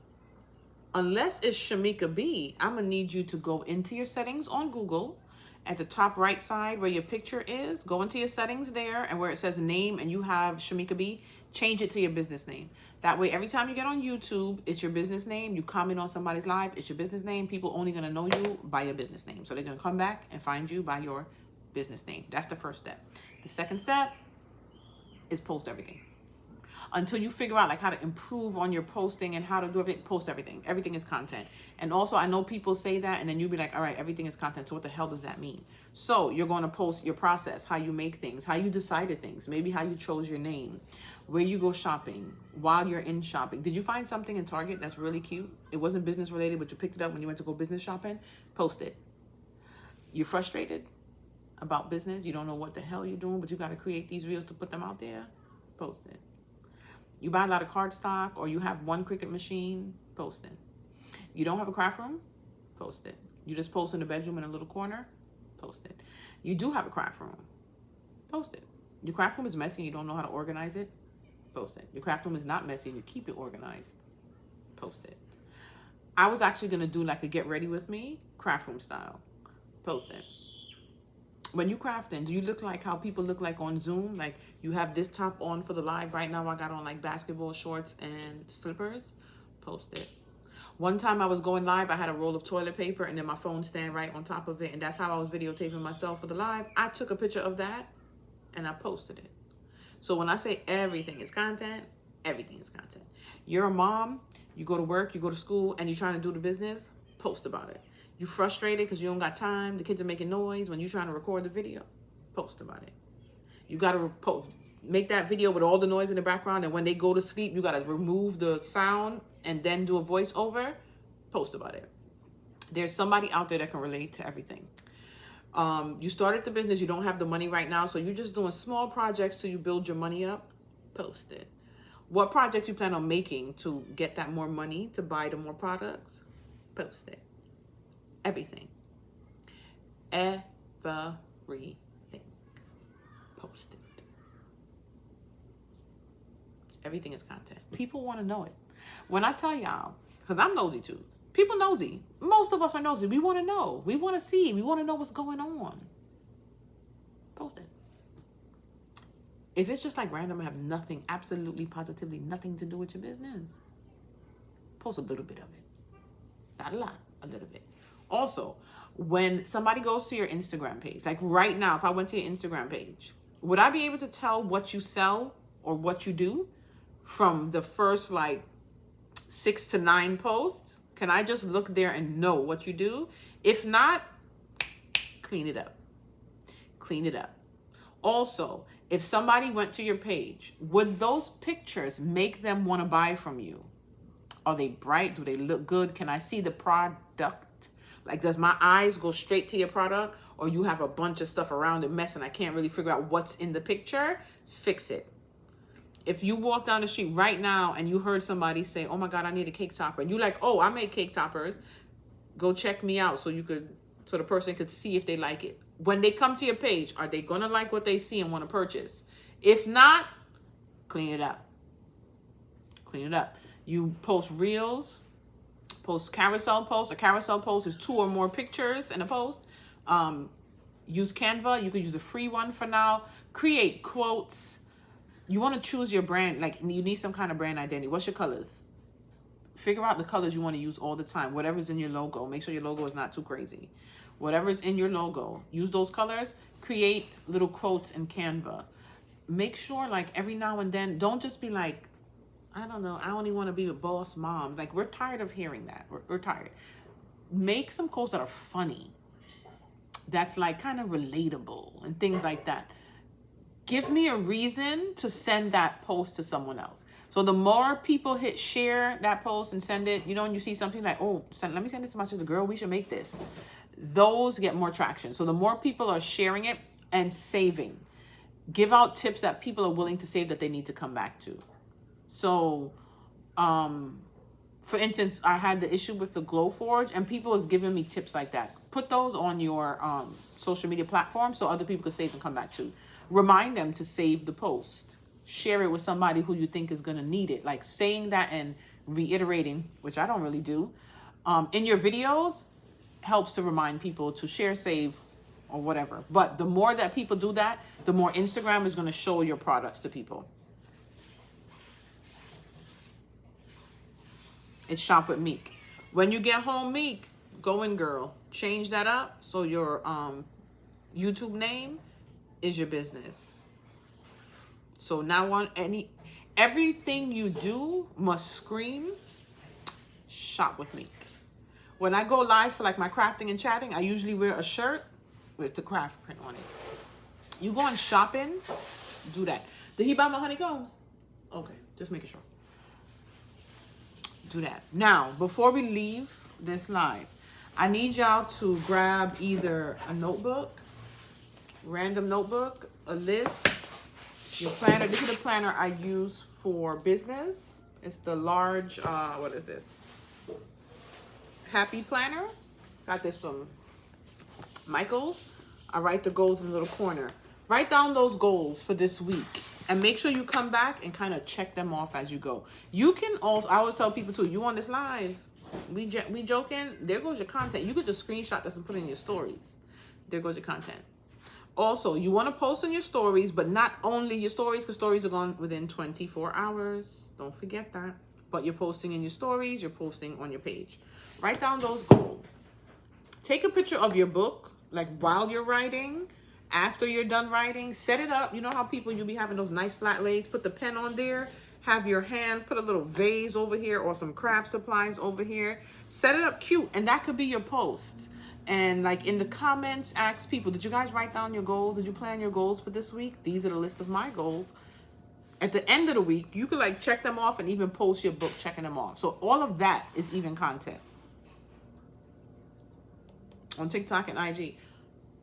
unless it's Shamika B, I'm going to need you to go into your settings on Google. At the top right side where your picture is, go into your settings there, and where it says name and you have Shamika B, change it to your business name. That way, every time you get on YouTube, it's your business name. You comment on somebody's live, it's your business name. People only going to know you by your business name. So they're going to come back and find you by your business name. That's the first step. The second step is post everything. Until you figure out like how to improve on your posting and how to do everything, post everything. Everything is content. And also, I know people say that and then you'll be like, all right, everything is content. So what the hell does that mean? So you're going to post your process, how you make things, how you decided things, maybe how you chose your name, where you go shopping, while you're in shopping. Did you find something in Target that's really cute? It wasn't business related, but you picked it up when you went to go business shopping? Post it. You're frustrated about business. You don't know what the hell you're doing, but you got to create these reels to put them out there? Post it. You buy a lot of cardstock, or you have one Cricut machine? Post it. You don't have a craft room? Post it. You just post in the bedroom in a little corner? Post it. You do have a craft room? Post it. Your craft room is messy and you don't know how to organize it? Post it. Your craft room is not messy and you keep it organized? Post it. I was actually going to do like a get ready with me craft room style. Post it. When you crafting, do you look like how people look like on Zoom? Like you have this top on for the live. Right now I got on like basketball shorts and slippers. Post it. One time I was going live, I had a roll of toilet paper and then my phone stand right on top of it. And that's how I was videotaping myself for the live. I took a picture of that and I posted it. So when I say everything is content, everything is content. You're a mom, you go to work, you go to school, and you're trying to do the business, post about it. You frustrated because you don't got time, the kids are making noise when you're trying to record the video, post about it. You got to make that video with all the noise in the background, and when they go to sleep, you got to remove the sound and then do a voiceover, post about it. There's somebody out there that can relate to everything. You started the business, you don't have the money right now, so you're just doing small projects till you build your money up, post it. What project you plan on making to get that more money to buy the more products, post it. Everything. Everything. Post it. Everything is content. People want to know it. When I tell y'all, because I'm nosy too. People nosy. Most of us are nosy. We want to know. We want to see. We want to know what's going on. Post it. If it's just like random and have nothing, absolutely, positively nothing to do with your business, post a little bit of it. Not a lot, a little bit. Also, when somebody goes to your Instagram page, like right now, if I went to your Instagram page, would I be able to tell what you sell or what you do from the first like 6 to 9 posts? Can I just look there and know what you do? If not, clean it up. Clean it up. Also, if somebody went to your page, would those pictures make them want to buy from you? Are they bright? Do they look good? Can I see the product? Like, does my eyes go straight to your product, or you have a bunch of stuff around it mess and I can't really figure out what's in the picture? Fix it. If you walk down the street right now and you heard somebody say, oh my God, I need a cake topper, and you're like, oh, I make cake toppers, go check me out so the person could see if they like it. When they come to your page, are they going to like what they see and want to purchase? If not, clean it up. Clean it up. You post reels, post carousel posts. A carousel post is 2 or more pictures in a post. Use Canva. You could use a free one for now. Create quotes. You want to choose your brand. Like, you need some kind of brand identity. What's your colors? Figure out the colors you want to use all the time. Whatever's in your logo. Make sure your logo is not too crazy. Whatever's in your logo, use those colors. Create little quotes in Canva. Make sure, like, every now and then, don't just be like, I don't know, I only want to be a boss mom. Like, we're tired of hearing that. We're tired. Make some quotes that are funny. That's like kind of relatable and things like that. Give me a reason to send that post to someone else. So the more people hit share that post and send it, you know, when you see something like, oh, let me send this to my sister, girl, we should make this. Those get more traction. So the more people are sharing it and saving, give out tips that people are willing to save that they need to come back to. So, for instance, I had the issue with the Glowforge, and people was giving me tips like that. Put those on your social media platform so other people can save and come back to. Remind them to save the post. Share it with somebody who you think is going to need it. Like saying that and reiterating, which I don't really do, in your videos helps to remind people to share, save, or whatever. But the more that people do that, the more Instagram is going to show your products to people. It's Shop with Meek. When you get home, Meek, go in, girl. Change that up so your YouTube name is your business. So now on everything you do must scream Shop with Meek. When I go live for like my crafting and chatting, I usually wear a shirt with the CraftPrint on it. You go on shopping, do that. Did he buy my honeycombs? Okay, just making sure. Do that. Now, before we leave this live, I need y'all to grab either a notebook, random notebook, a list, your planner. This is the planner I use for business. It's the large, what is this? Happy Planner. Got this from Michael's. I write the goals in the little corner. Write down those goals for this week. And make sure you come back and kind of check them off as you go. You can also, I always tell people too, you on this live, we joking, there goes your content. You could just screenshot this and put it in your stories. There goes your content. Also, you want to post on your stories, but not only your stories, because stories are gone within 24 hours. Don't forget that. But you're posting in your stories, you're posting on your page. Write down those goals. Take a picture of your book, like while you're writing, after you're done writing. Set it up. You know how people, you'll be having those nice flat lays. Put the pen on there. Have your hand, put a little vase over here or some craft supplies over here. Set it up cute, and that could be your post. And like in the comments, ask people, did you guys write down your goals? Did you plan your goals for this week? These are the list of my goals. At the end of the week, you could like check them off and even post your book checking them off. So all of that is even content. On TikTok and IG.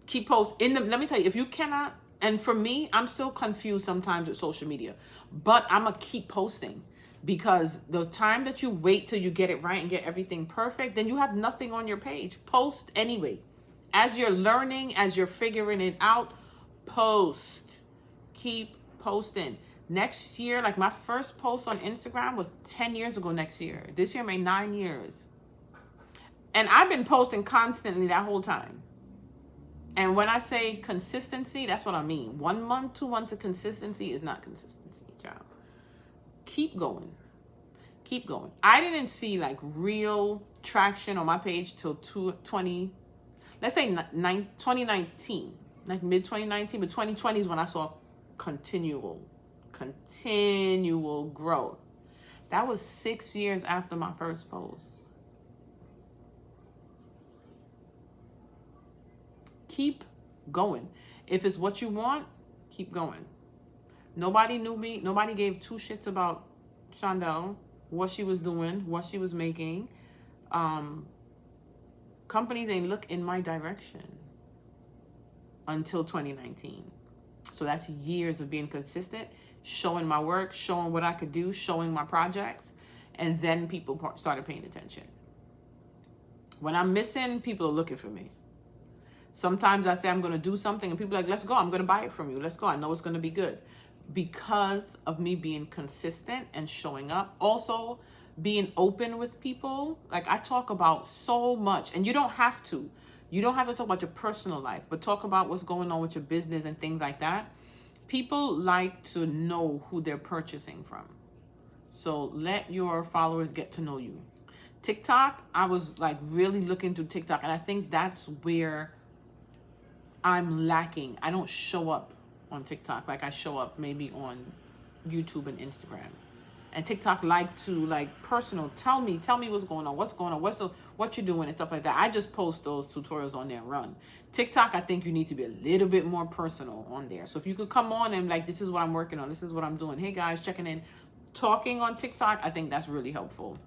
Keep posting. Let me tell you, if you cannot, and for me, I'm still confused sometimes with social media, but I'm going to keep posting. Because the time that you wait till you get it right and get everything perfect, then you have nothing on your page. Post anyway. As you're learning, as you're figuring it out, post. Keep posting. Next year, like my first post on Instagram was 10 years ago next year. This year made 9 years. And I've been posting constantly that whole time. And when I say consistency, that's what I mean. 1 month, 2 months of consistency is not consistency, child. Keep going. Keep going. I didn't see like real traction on my page till 2019, like mid 2019, but 2020 is when I saw continual growth. That was 6 years after my first post. Keep going. If it's what you want, keep going. Nobody knew me. Nobody gave two shits about Shondell, what she was doing, what she was making. Companies ain't look in my direction until 2019. So that's years of being consistent, showing my work, showing what I could do, showing my projects, and then people started paying attention. When I'm missing, people are looking for me. Sometimes I say I'm going to do something and people are like, let's go. I'm going to buy it from you. Let's go. I know it's going to be good. Because of me being consistent and showing up. Also, being open with people. Like, I talk about so much, and you don't have to. You don't have to talk about your personal life, but talk about what's going on with your business and things like that. People like to know who they're purchasing from. So let your followers get to know you. TikTok, I was like really looking through TikTok, and I think that's where I'm lacking. I don't show up on TikTok like I show up maybe on YouTube and Instagram. And TikTok like to like personal, tell me what's going on, what you're doing and stuff like that. I just post those tutorials on there and run. TikTok, I think you need to be a little bit more personal on there. So if you could come on and like, this is what I'm working on, this is what I'm doing. Hey guys, checking in, talking on TikTok, I think that's really helpful.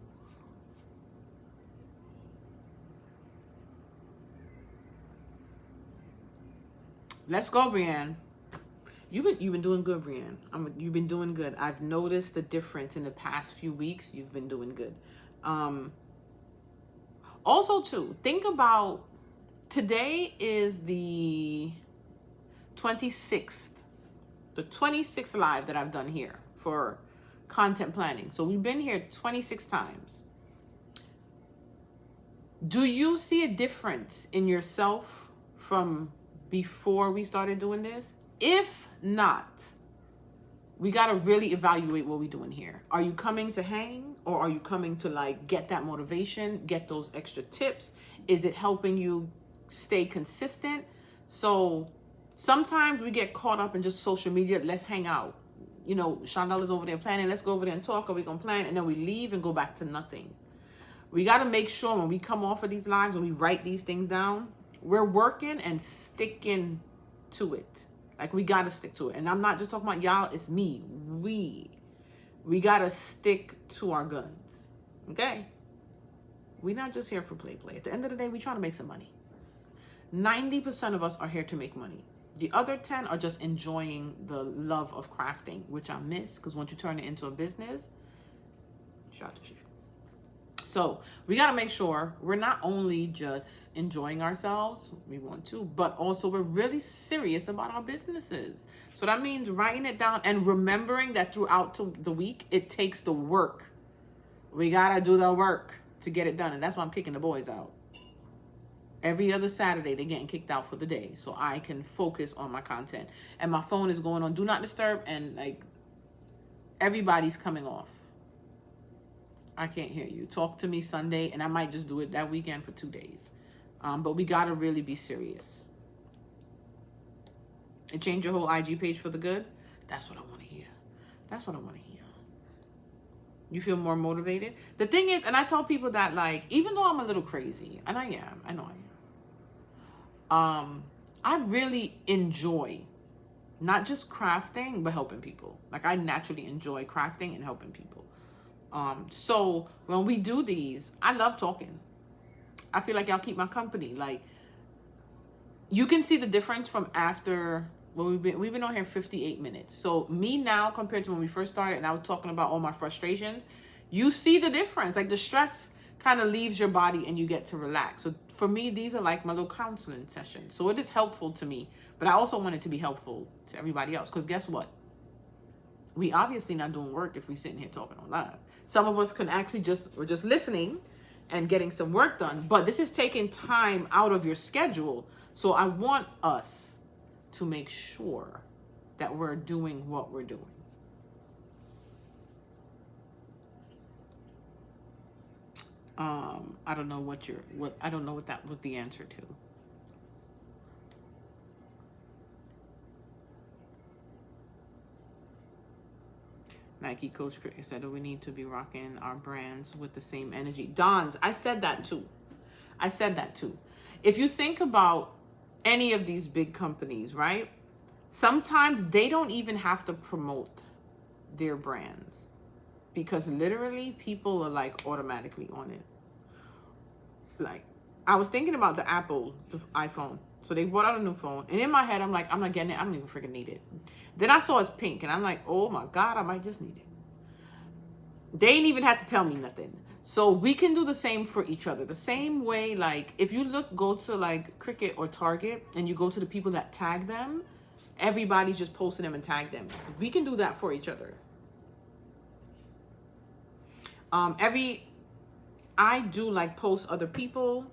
Let's go, Brienne. You've been doing good, Brienne. You've been doing good. I've noticed the difference in the past few weeks. You've been doing good. Also, too, think about today is the 26th, the 26th live that I've done here for content planning. So we've been here 26 times. Do you see a difference in yourself from before we started doing this? If not, we got to really evaluate what we're doing here. Are you coming to hang, or are you coming to like get that motivation, get those extra tips? Is it helping you stay consistent? So sometimes we get caught up in just social media. Let's hang out. You know, Chanel is over there planning. Let's go over there and talk. Are we going to plan? And then we leave and go back to nothing. We got to make sure when we come off of these lives, when we write these things down, we're working and sticking to it. Like, we got to stick to it. And I'm not just talking about y'all, it's me. We got to stick to our guns. Okay? We're not just here for play. At the end of the day, we trying to make some money. 90% of us are here to make money. The other 10 are just enjoying the love of crafting, which I miss, because once you turn it into a business, shout to shit. So we got to make sure we're not only just enjoying ourselves, we want to, but also we're really serious about our businesses. So that means writing it down and remembering that throughout the week, it takes the work. We got to do the work to get it done. And that's why I'm kicking the boys out. Every other Saturday, they're getting kicked out for the day so I can focus on my content. And my phone is going on do not disturb, and like everybody's coming off. I can't hear you. Talk to me Sunday, and I might just do it that weekend for 2 days. But we got to really be serious. And change your whole IG page for the good? That's what I want to hear. That's what I want to hear. You feel more motivated? The thing is, and I tell people that, like, even though I'm a little crazy, and I know I am, I really enjoy not just crafting, but helping people. Like, I naturally enjoy crafting and helping people. So when we do these, I love talking. I feel like y'all keep my company. Like, you can see the difference from after, well, we've been on here 58 minutes. So me now compared to when we first started and I was talking about all my frustrations, you see the difference. Like, the stress kind of leaves your body and you get to relax. So for me, these are like my little counseling sessions. So it is helpful to me, but I also want it to be helpful to everybody else. Because guess what? We obviously not doing work if we sitting here talking on live. Some of us can actually we're just listening and getting some work done. But this is taking time out of your schedule. So I want us to make sure that we're doing what we're doing. I don't know what that was the answer to. Nike Coach Chris said that we need to be rocking our brands with the same energy. Don's, I said that too. If you think about any of these big companies, right? Sometimes they don't even have to promote their brands because literally people are like automatically on it. Like, I was thinking about the iPhone. So they brought out a new phone. And in my head, I'm like, I'm not getting it. I don't even freaking need it. Then I saw it's pink. And I'm like, oh my God, I might just need it. They ain't even have to tell me nothing. So we can do the same for each other. The same way, like if you go to like Cricut or Target and you go to the people that tag them, everybody's just posting them and tag them. We can do that for each other. I do like post other people.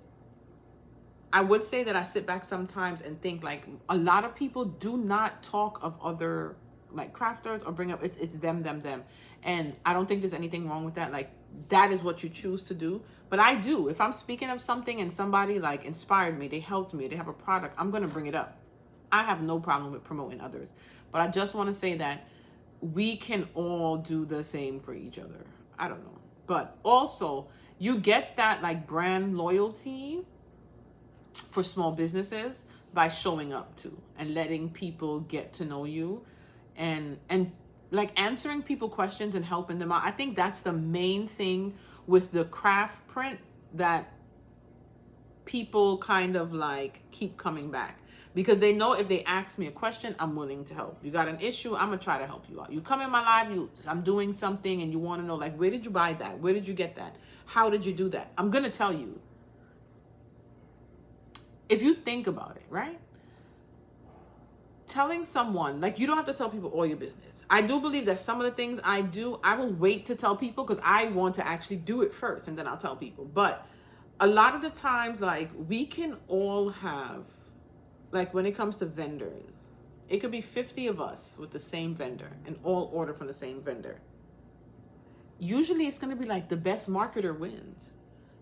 I would say that I sit back sometimes and think like a lot of people do not talk of other like crafters or bring up it's them. And I don't think there's anything wrong with that. Like that is what you choose to do. But I do. If I'm speaking of something and somebody like inspired me, they helped me, they have a product, I'm going to bring it up. I have no problem with promoting others. But I just want to say that we can all do the same for each other. I don't know. But also, you get that like brand loyalty for small businesses by showing up to and letting people get to know you and like answering people questions and helping them out. I think that's the main thing with the CraftPrint that people kind of like keep coming back, because they know if they ask me a question, I'm willing to help. You got an issue, I'm gonna try to help you out. You come in my live, I'm doing something and you want to know like, where did you buy that? Where did you get that? How did you do that? I'm gonna tell you. If you think about it, right? Telling someone, like, you don't have to tell people all your business. I do believe that some of the things I do, I will wait to tell people because I want to actually do it first and then I'll tell people. But a lot of the times, like, we can all have, like, when it comes to vendors, it could be 50 of us with the same vendor and all order from the same vendor. Usually it's going to be like the best marketer wins.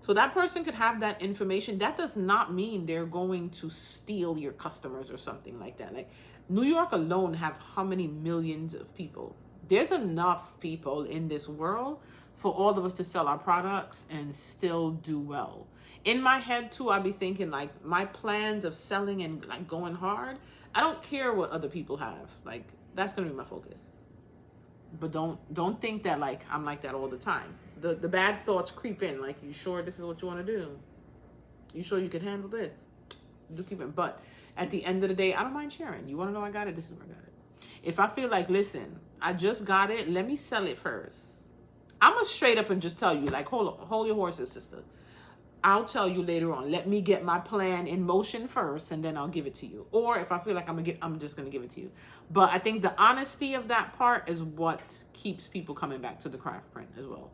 So that person could have that information. That does not mean they're going to steal your customers or something like that. Like New York alone have how many millions of people? There's enough people in this world for all of us to sell our products and still do well. In my head too, I'd be thinking like my plans of selling and like going hard. I don't care what other people have. Like that's gonna be my focus. But don't think that like I'm like that all the time. The bad thoughts creep in. Like, you sure this is what you want to do? You sure you can handle this? Do keep it. But at the end of the day, I don't mind sharing. You want to know I got it? This is where I got it. If I feel like, listen, I just got it, let me sell it first. I'm going to straight up and just tell you, like, hold your horses, sister. I'll tell you later on. Let me get my plan in motion first, and then I'll give it to you. Or if I feel like I'm just going to give it to you. But I think the honesty of that part is what keeps people coming back to the CraftPrint as well.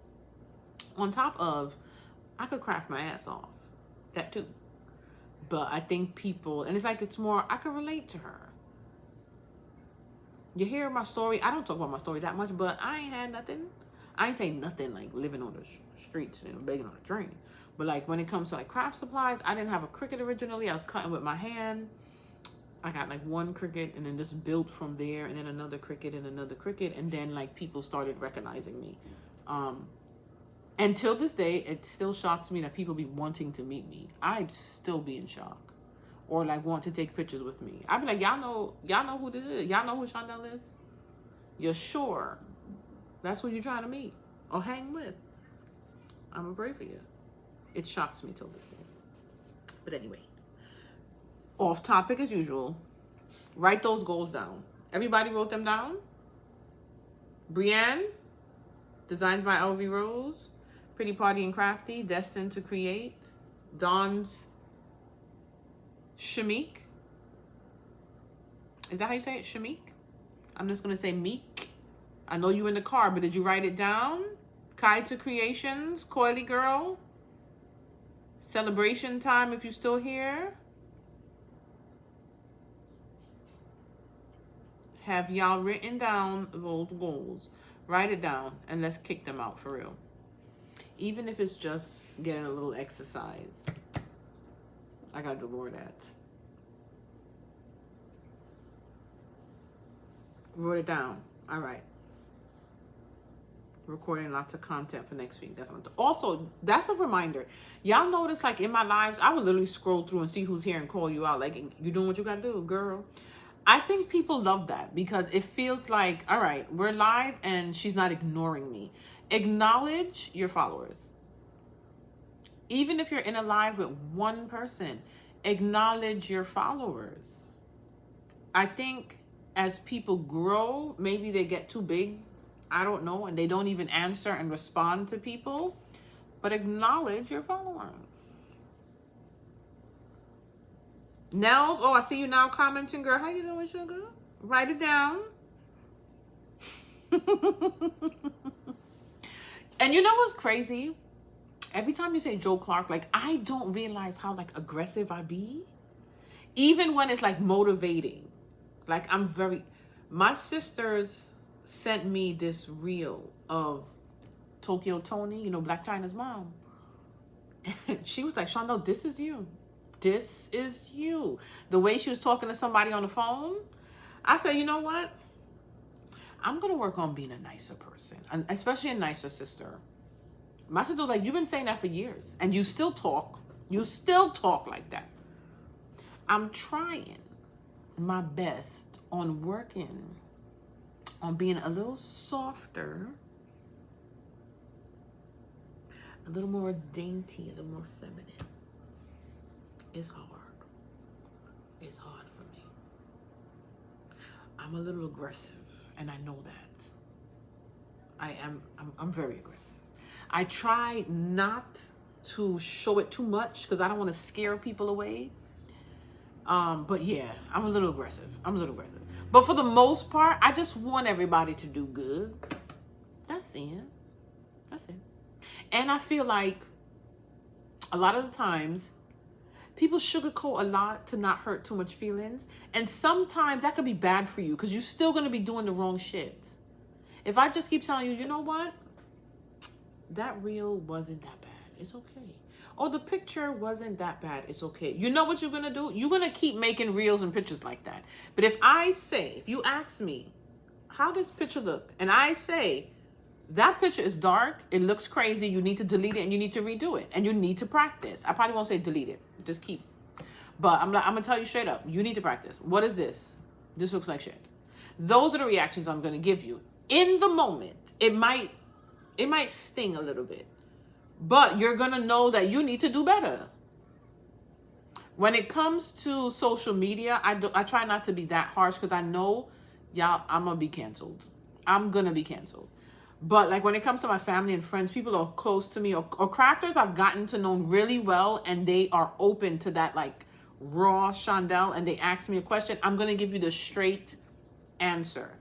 On top of, I could craft my ass off. That too. But I think people, and it's like, it's more, I can relate to her. You hear my story. I don't talk about my story that much, but I ain't had nothing. I ain't saying nothing like living on the streets and begging on a train. But like when it comes to like craft supplies, I didn't have a Cricut originally. I was cutting with my hand. I got like one Cricut and then just built from there, and then another Cricut and another Cricut. And then like people started recognizing me. Until this day, it still shocks me that people be wanting to meet me. I'd still be in shock. Or like want to take pictures with me. I'd be like, y'all know who this is? Y'all know who Shondell is? You're sure that's who you're trying to meet or hang with? I'm gonna pray for you. It shocks me till this day. But anyway, off topic as usual. Write those goals down. Everybody wrote them down? Brienne, Designs by LV Rose, Pretty Party and Crafty, Destined to Create, Dawn's Shamik. Is that how you say it? Shamik? I'm just going to say Meek. I know you in the car, but did you write it down? Kai to Creations, Coily Girl, Celebration Time if you're still here. Have y'all written down those goals? Write it down and let's kick them out for real. Even if it's just getting a little exercise. I gotta do more of that. Wrote it down. All right. Recording lots of content for next week. Also, that's a reminder. Y'all notice like in my lives, I would literally scroll through and see who's here and call you out. Like, you doing what you gotta do, girl. I think people love that because it feels like, all right, we're live and she's not ignoring me. Acknowledge your followers. Even if you're in a live with one person, acknowledge your followers. I think as people grow, maybe they get too big. I don't know. And they don't even answer and respond to people. but acknowledge your followers. Nels, oh, I see you now commenting, girl. How you doing, sugar? Write it down. And you know what's crazy? Every time you say Joe Clark, like, I don't realize how, like, aggressive I be. Even when it's, like, motivating. Like, my sisters sent me this reel of Tokyo Tony, you know, Black China's mom. And she was like, Shondell, this is you. This is you. The way she was talking to somebody on the phone, I said, you know what? I'm going to work on being a nicer person, and especially a nicer sister. My sister was like, you've been saying that for years, and you still talk. You still talk like that. I'm trying my best on working on being a little softer, a little more dainty, a little more feminine. It's hard. It's hard for me. I'm a little aggressive, and I know that. I'm very aggressive. I try not to show it too much because I don't want to scare people away. But yeah, I'm a little aggressive. But for the most part, I just want everybody to do good. That's it. And I feel like a lot of the times, people sugarcoat a lot to not hurt too much feelings. And sometimes that could be bad for you because you're still going to be doing the wrong shit. If I just keep telling you, you know what? That reel wasn't that bad. It's okay. Oh, the picture wasn't that bad. It's okay. You know what you're going to do? You're going to keep making reels and pictures like that. But if you ask me, how does picture look? And I say, that picture is dark. It looks crazy. You need to delete it and you need to redo it. And you need to practice. I probably won't say delete it. Just keep. But I'm going to tell you straight up. You need to practice. What is this? This looks like shit. Those are the reactions I'm going to give you. In the moment, it might sting a little bit. But you're going to know that you need to do better. When it comes to social media, I try not to be that harsh because I know, y'all, I'm going to be canceled. I'm going to be canceled. But like when it comes to my family and friends, people who are close to me or crafters I've gotten to know really well and they are open to that like raw Shondell and they ask me a question, I'm going to give you the straight answer.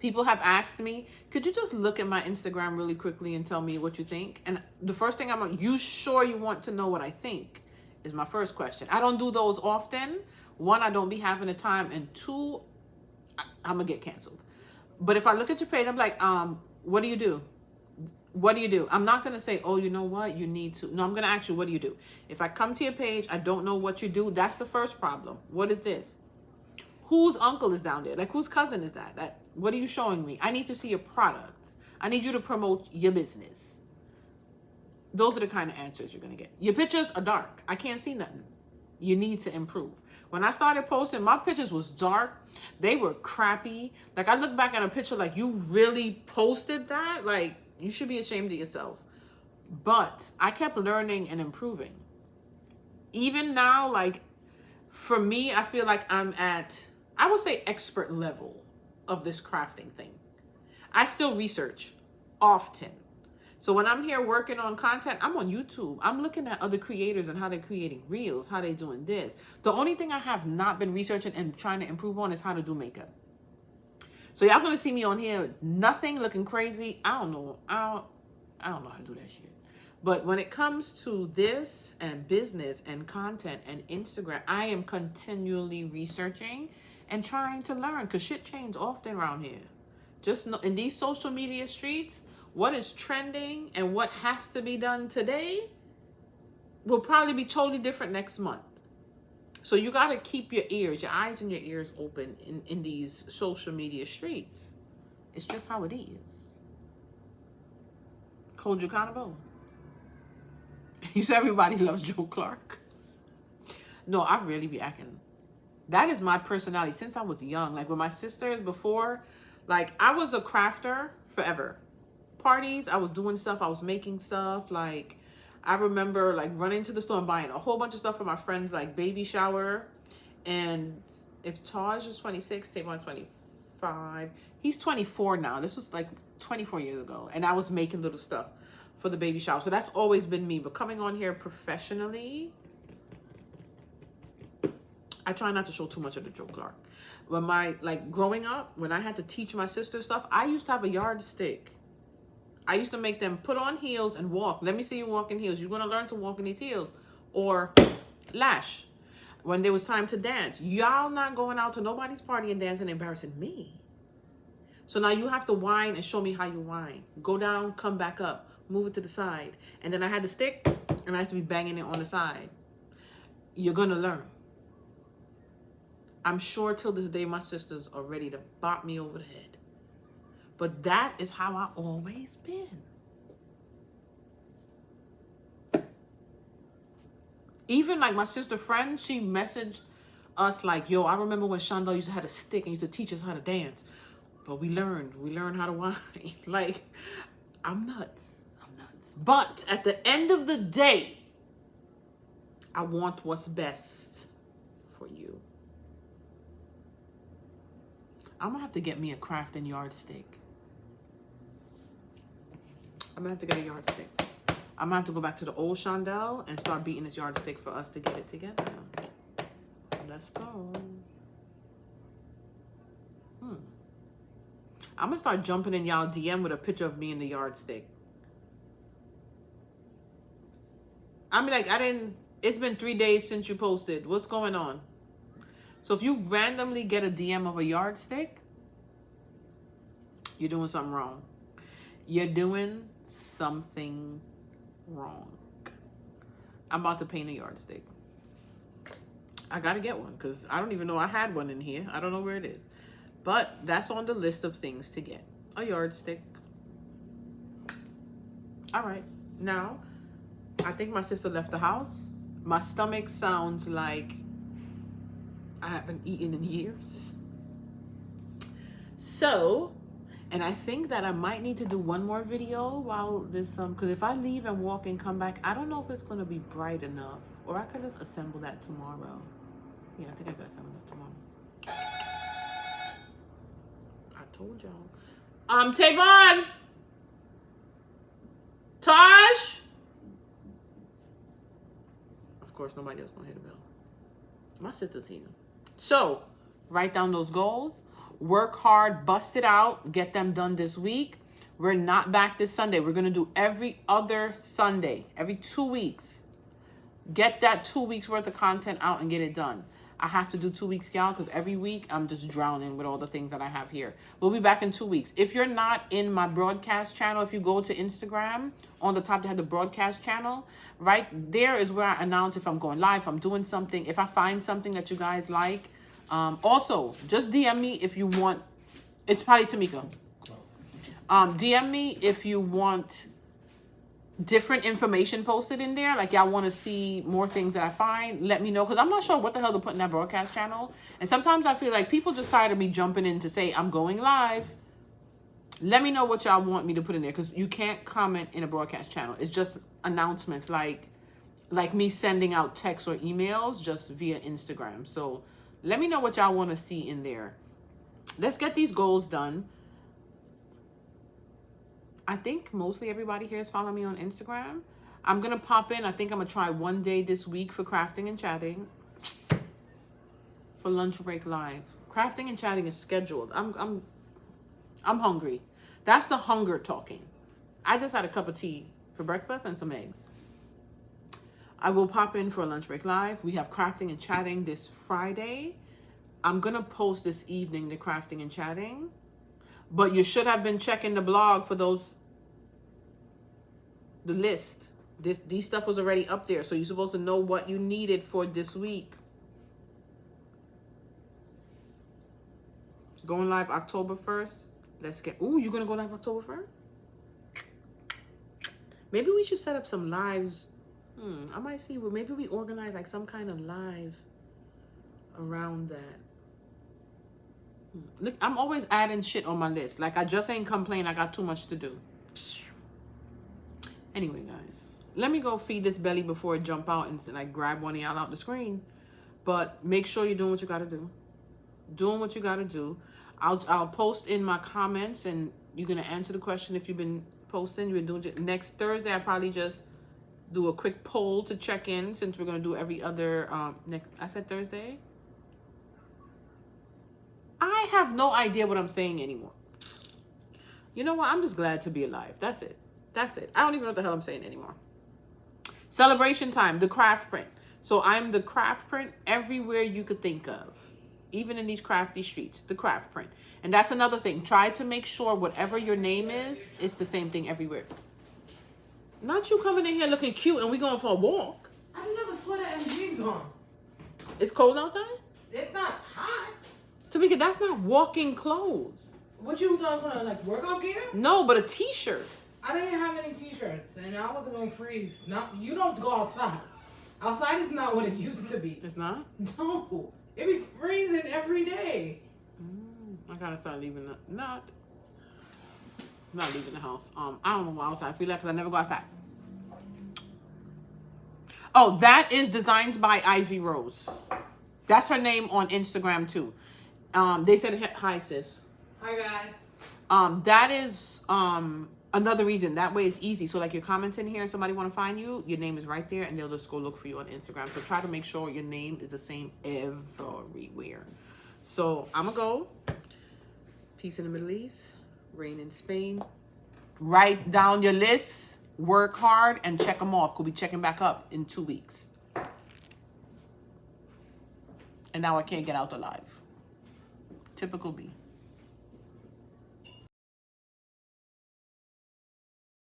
People have asked me, could you just look at my Instagram really quickly and tell me what you think? And the first thing I'm like, you sure you want to know what I think? Is my first question. I don't do those often. One, I don't be having the time. And two, I'm going to get canceled. But if I look at your page, I'm like, what do you do? What do you do? I'm not going to say, oh, you know what? You need to. No, I'm going to ask you, what do you do? If I come to your page, I don't know what you do. That's the first problem. What is this? Whose uncle is down there? Like, whose cousin is that? What are you showing me? I need to see your products. I need you to promote your business. Those are the kind of answers you're going to get. Your pictures are dark. I can't see nothing. You need to improve. When I started posting, my pictures was dark. They were crappy. Like, I look back at a picture like, you really posted that? Like, you should be ashamed of yourself. But I kept learning and improving. Even now, like, for me, I feel like I'm at, I would say, expert level of this crafting thing. I still research often. So when I'm here working on content, I'm on YouTube. I'm looking at other creators and how they're creating reels, how they're doing this. The only thing I have not been researching and trying to improve on is how to do makeup. So y'all gonna see me on here, nothing looking crazy. I don't know how to do that shit. But when it comes to this and business and content and Instagram, I am continually researching and trying to learn because shit changes often around here. Just know, in these social media streets, what is trending and what has to be done today will probably be totally different next month. So you got to keep your ears, your eyes and your ears open in these social media streets. It's just how it is. Hold you accountable. You said everybody loves Joe Clark. No, I really be acting. That is my personality since I was young. Like with my sisters before, like I was a crafter forever. Parties, I was doing stuff, I was making stuff. Like I remember like running to the store and buying a whole bunch of stuff for my friends, like baby shower. And if Taj is 26, Tavon's 25. He's 24 now. This was like 24 years ago. And I was making little stuff for the baby shower. So that's always been me. But coming on here professionally, I try not to show too much of the Joe Clark. When growing up, when I had to teach my sister stuff, I used to have a yardstick. I used to make them put on heels and walk. Let me see you walk in heels. You're going to learn to walk in these heels. Or lash. When there was time to dance. Y'all not going out to nobody's party and dancing and embarrassing me. So now you have to whine and show me how you whine. Go down, come back up, move it to the side. And then I had the stick and I used to be banging it on the side. You're going to learn. I'm sure till this day my sisters are ready to bop me over the head. But that is how I always been. Even like my sister friend, she messaged us like, yo, I remember when Shonda used to have a stick and used to teach us how to dance. But we learned how to whine. Like, I'm nuts. But at the end of the day, I want what's best for you. I'm going to have to get me a crafting yardstick. I'm going to have to get a yardstick. I'm going to have to go back to the old Shondell and start beating this yardstick for us to get it together. Let's go. I'm going to start jumping in y'all DM with a picture of me in the yardstick. I mean, like, it's been 3 days since you posted. What's going on? So if you randomly get a DM of a yardstick, you're doing something wrong. You're doing something wrong. I'm about to paint a yardstick. I got to get one because I don't even know I had one in here. I don't know where it is. But that's on the list of things to get. A yardstick. All right. Now, I think my sister left the house. My stomach sounds like I haven't eaten in years. So, and I think that I might need to do one more video while this, because if I leave and walk and come back, I don't know if it's going to be bright enough. Or I could just assemble that tomorrow. Yeah, I think I could assemble that tomorrow. I told y'all. Tavon! Taj! Of course, nobody else going to hit the bell. My sister's here. So, write down those goals. Work hard, bust it out, get them done this week. We're not back this Sunday. We're going to do every other Sunday, every 2 weeks. Get that 2 weeks worth of content out and get it done. I have to do 2 weeks, y'all, because every week I'm just drowning with all the things that I have here. We'll be back in 2 weeks. If you're not in my broadcast channel, if you go to Instagram, on the top they have the broadcast channel. Right there is where I announce if I'm going live, if I'm doing something, if I find something that you guys like. Also, just DM me if you want. It's probably Tamika. DM me if you want different information posted in there. Like y'all want to see more things that I find. Let me know, because I'm not sure what the hell to put in that broadcast channel. And sometimes I feel like people just tired of me jumping in to say I'm going live. Let me know what y'all want me to put in there, because you can't comment in a broadcast channel. It's just announcements like me sending out texts or emails just via Instagram. So let me know what y'all want to see in there. Let's get these goals done. I think mostly everybody here is following me on Instagram. I'm going to pop in. I think I'm going to try one day this week for crafting and chatting. For lunch break live. Crafting and chatting is scheduled. I'm hungry. That's the hunger talking. I just had a cup of tea for breakfast and some eggs. I will pop in for a lunch break live. We have crafting and chatting this Friday. I'm going to post this evening the crafting and chatting. But you should have been checking the blog for those, the list. These stuff was already up there. So you're supposed to know what you needed for this week. Going live October 1st. Let's get, ooh, you're going to go live October 1st? Maybe we should set up some lives. I might see, well, maybe we organize like some kind of live around that. Look, I'm always adding shit on my list. Like, I just ain't complain. I got too much to do. Anyway, guys, let me go feed this belly before it jump out and like grab one of y'all out the screen. But make sure you're doing what you got to do. Doing what you got to do. I'll post in my comments, and you're going to answer the question if you've been posting. We're doing next Thursday. I probably just do a quick poll to check in since we're gonna do every other next. I said Thursday. I have no idea what I'm saying anymore. You know what? I'm just glad to be alive. That's it. That's it. I don't even know what the hell I'm saying anymore. Celebration time, the CraftPrint. So I'm the CraftPrint everywhere you could think of. Even in these crafty streets, the CraftPrint. And that's another thing. Try to make sure whatever your name is, it's the same thing everywhere. Not you coming in here looking cute and we going for a walk. I just have a sweater and jeans on. It's cold outside? It's not hot. Tamika, that's not walking clothes. What you gonna like workout gear? No, but a t-shirt. I didn't have any t-shirts and I wasn't gonna freeze. No, you don't go outside. Outside is not what it used to be. It's not? No. It be freezing every day. I gotta start leaving the not leaving the house. I don't know why outside I feel like because I never go outside. Oh, that is designed by Ivy Rose. That's her name on Instagram too. They said hi sis. Hi guys. That is another reason. That way it's easy. So like you're commenting here and somebody want to find you, your name is right there and they'll just go look for you on Instagram. So try to make sure your name is the same everywhere. So I'm gonna go. Peace in the Middle East, rain in Spain. Write down your lists, work hard, and check them off. We'll be checking back up in 2 weeks. And now I can't get out alive. Typical B.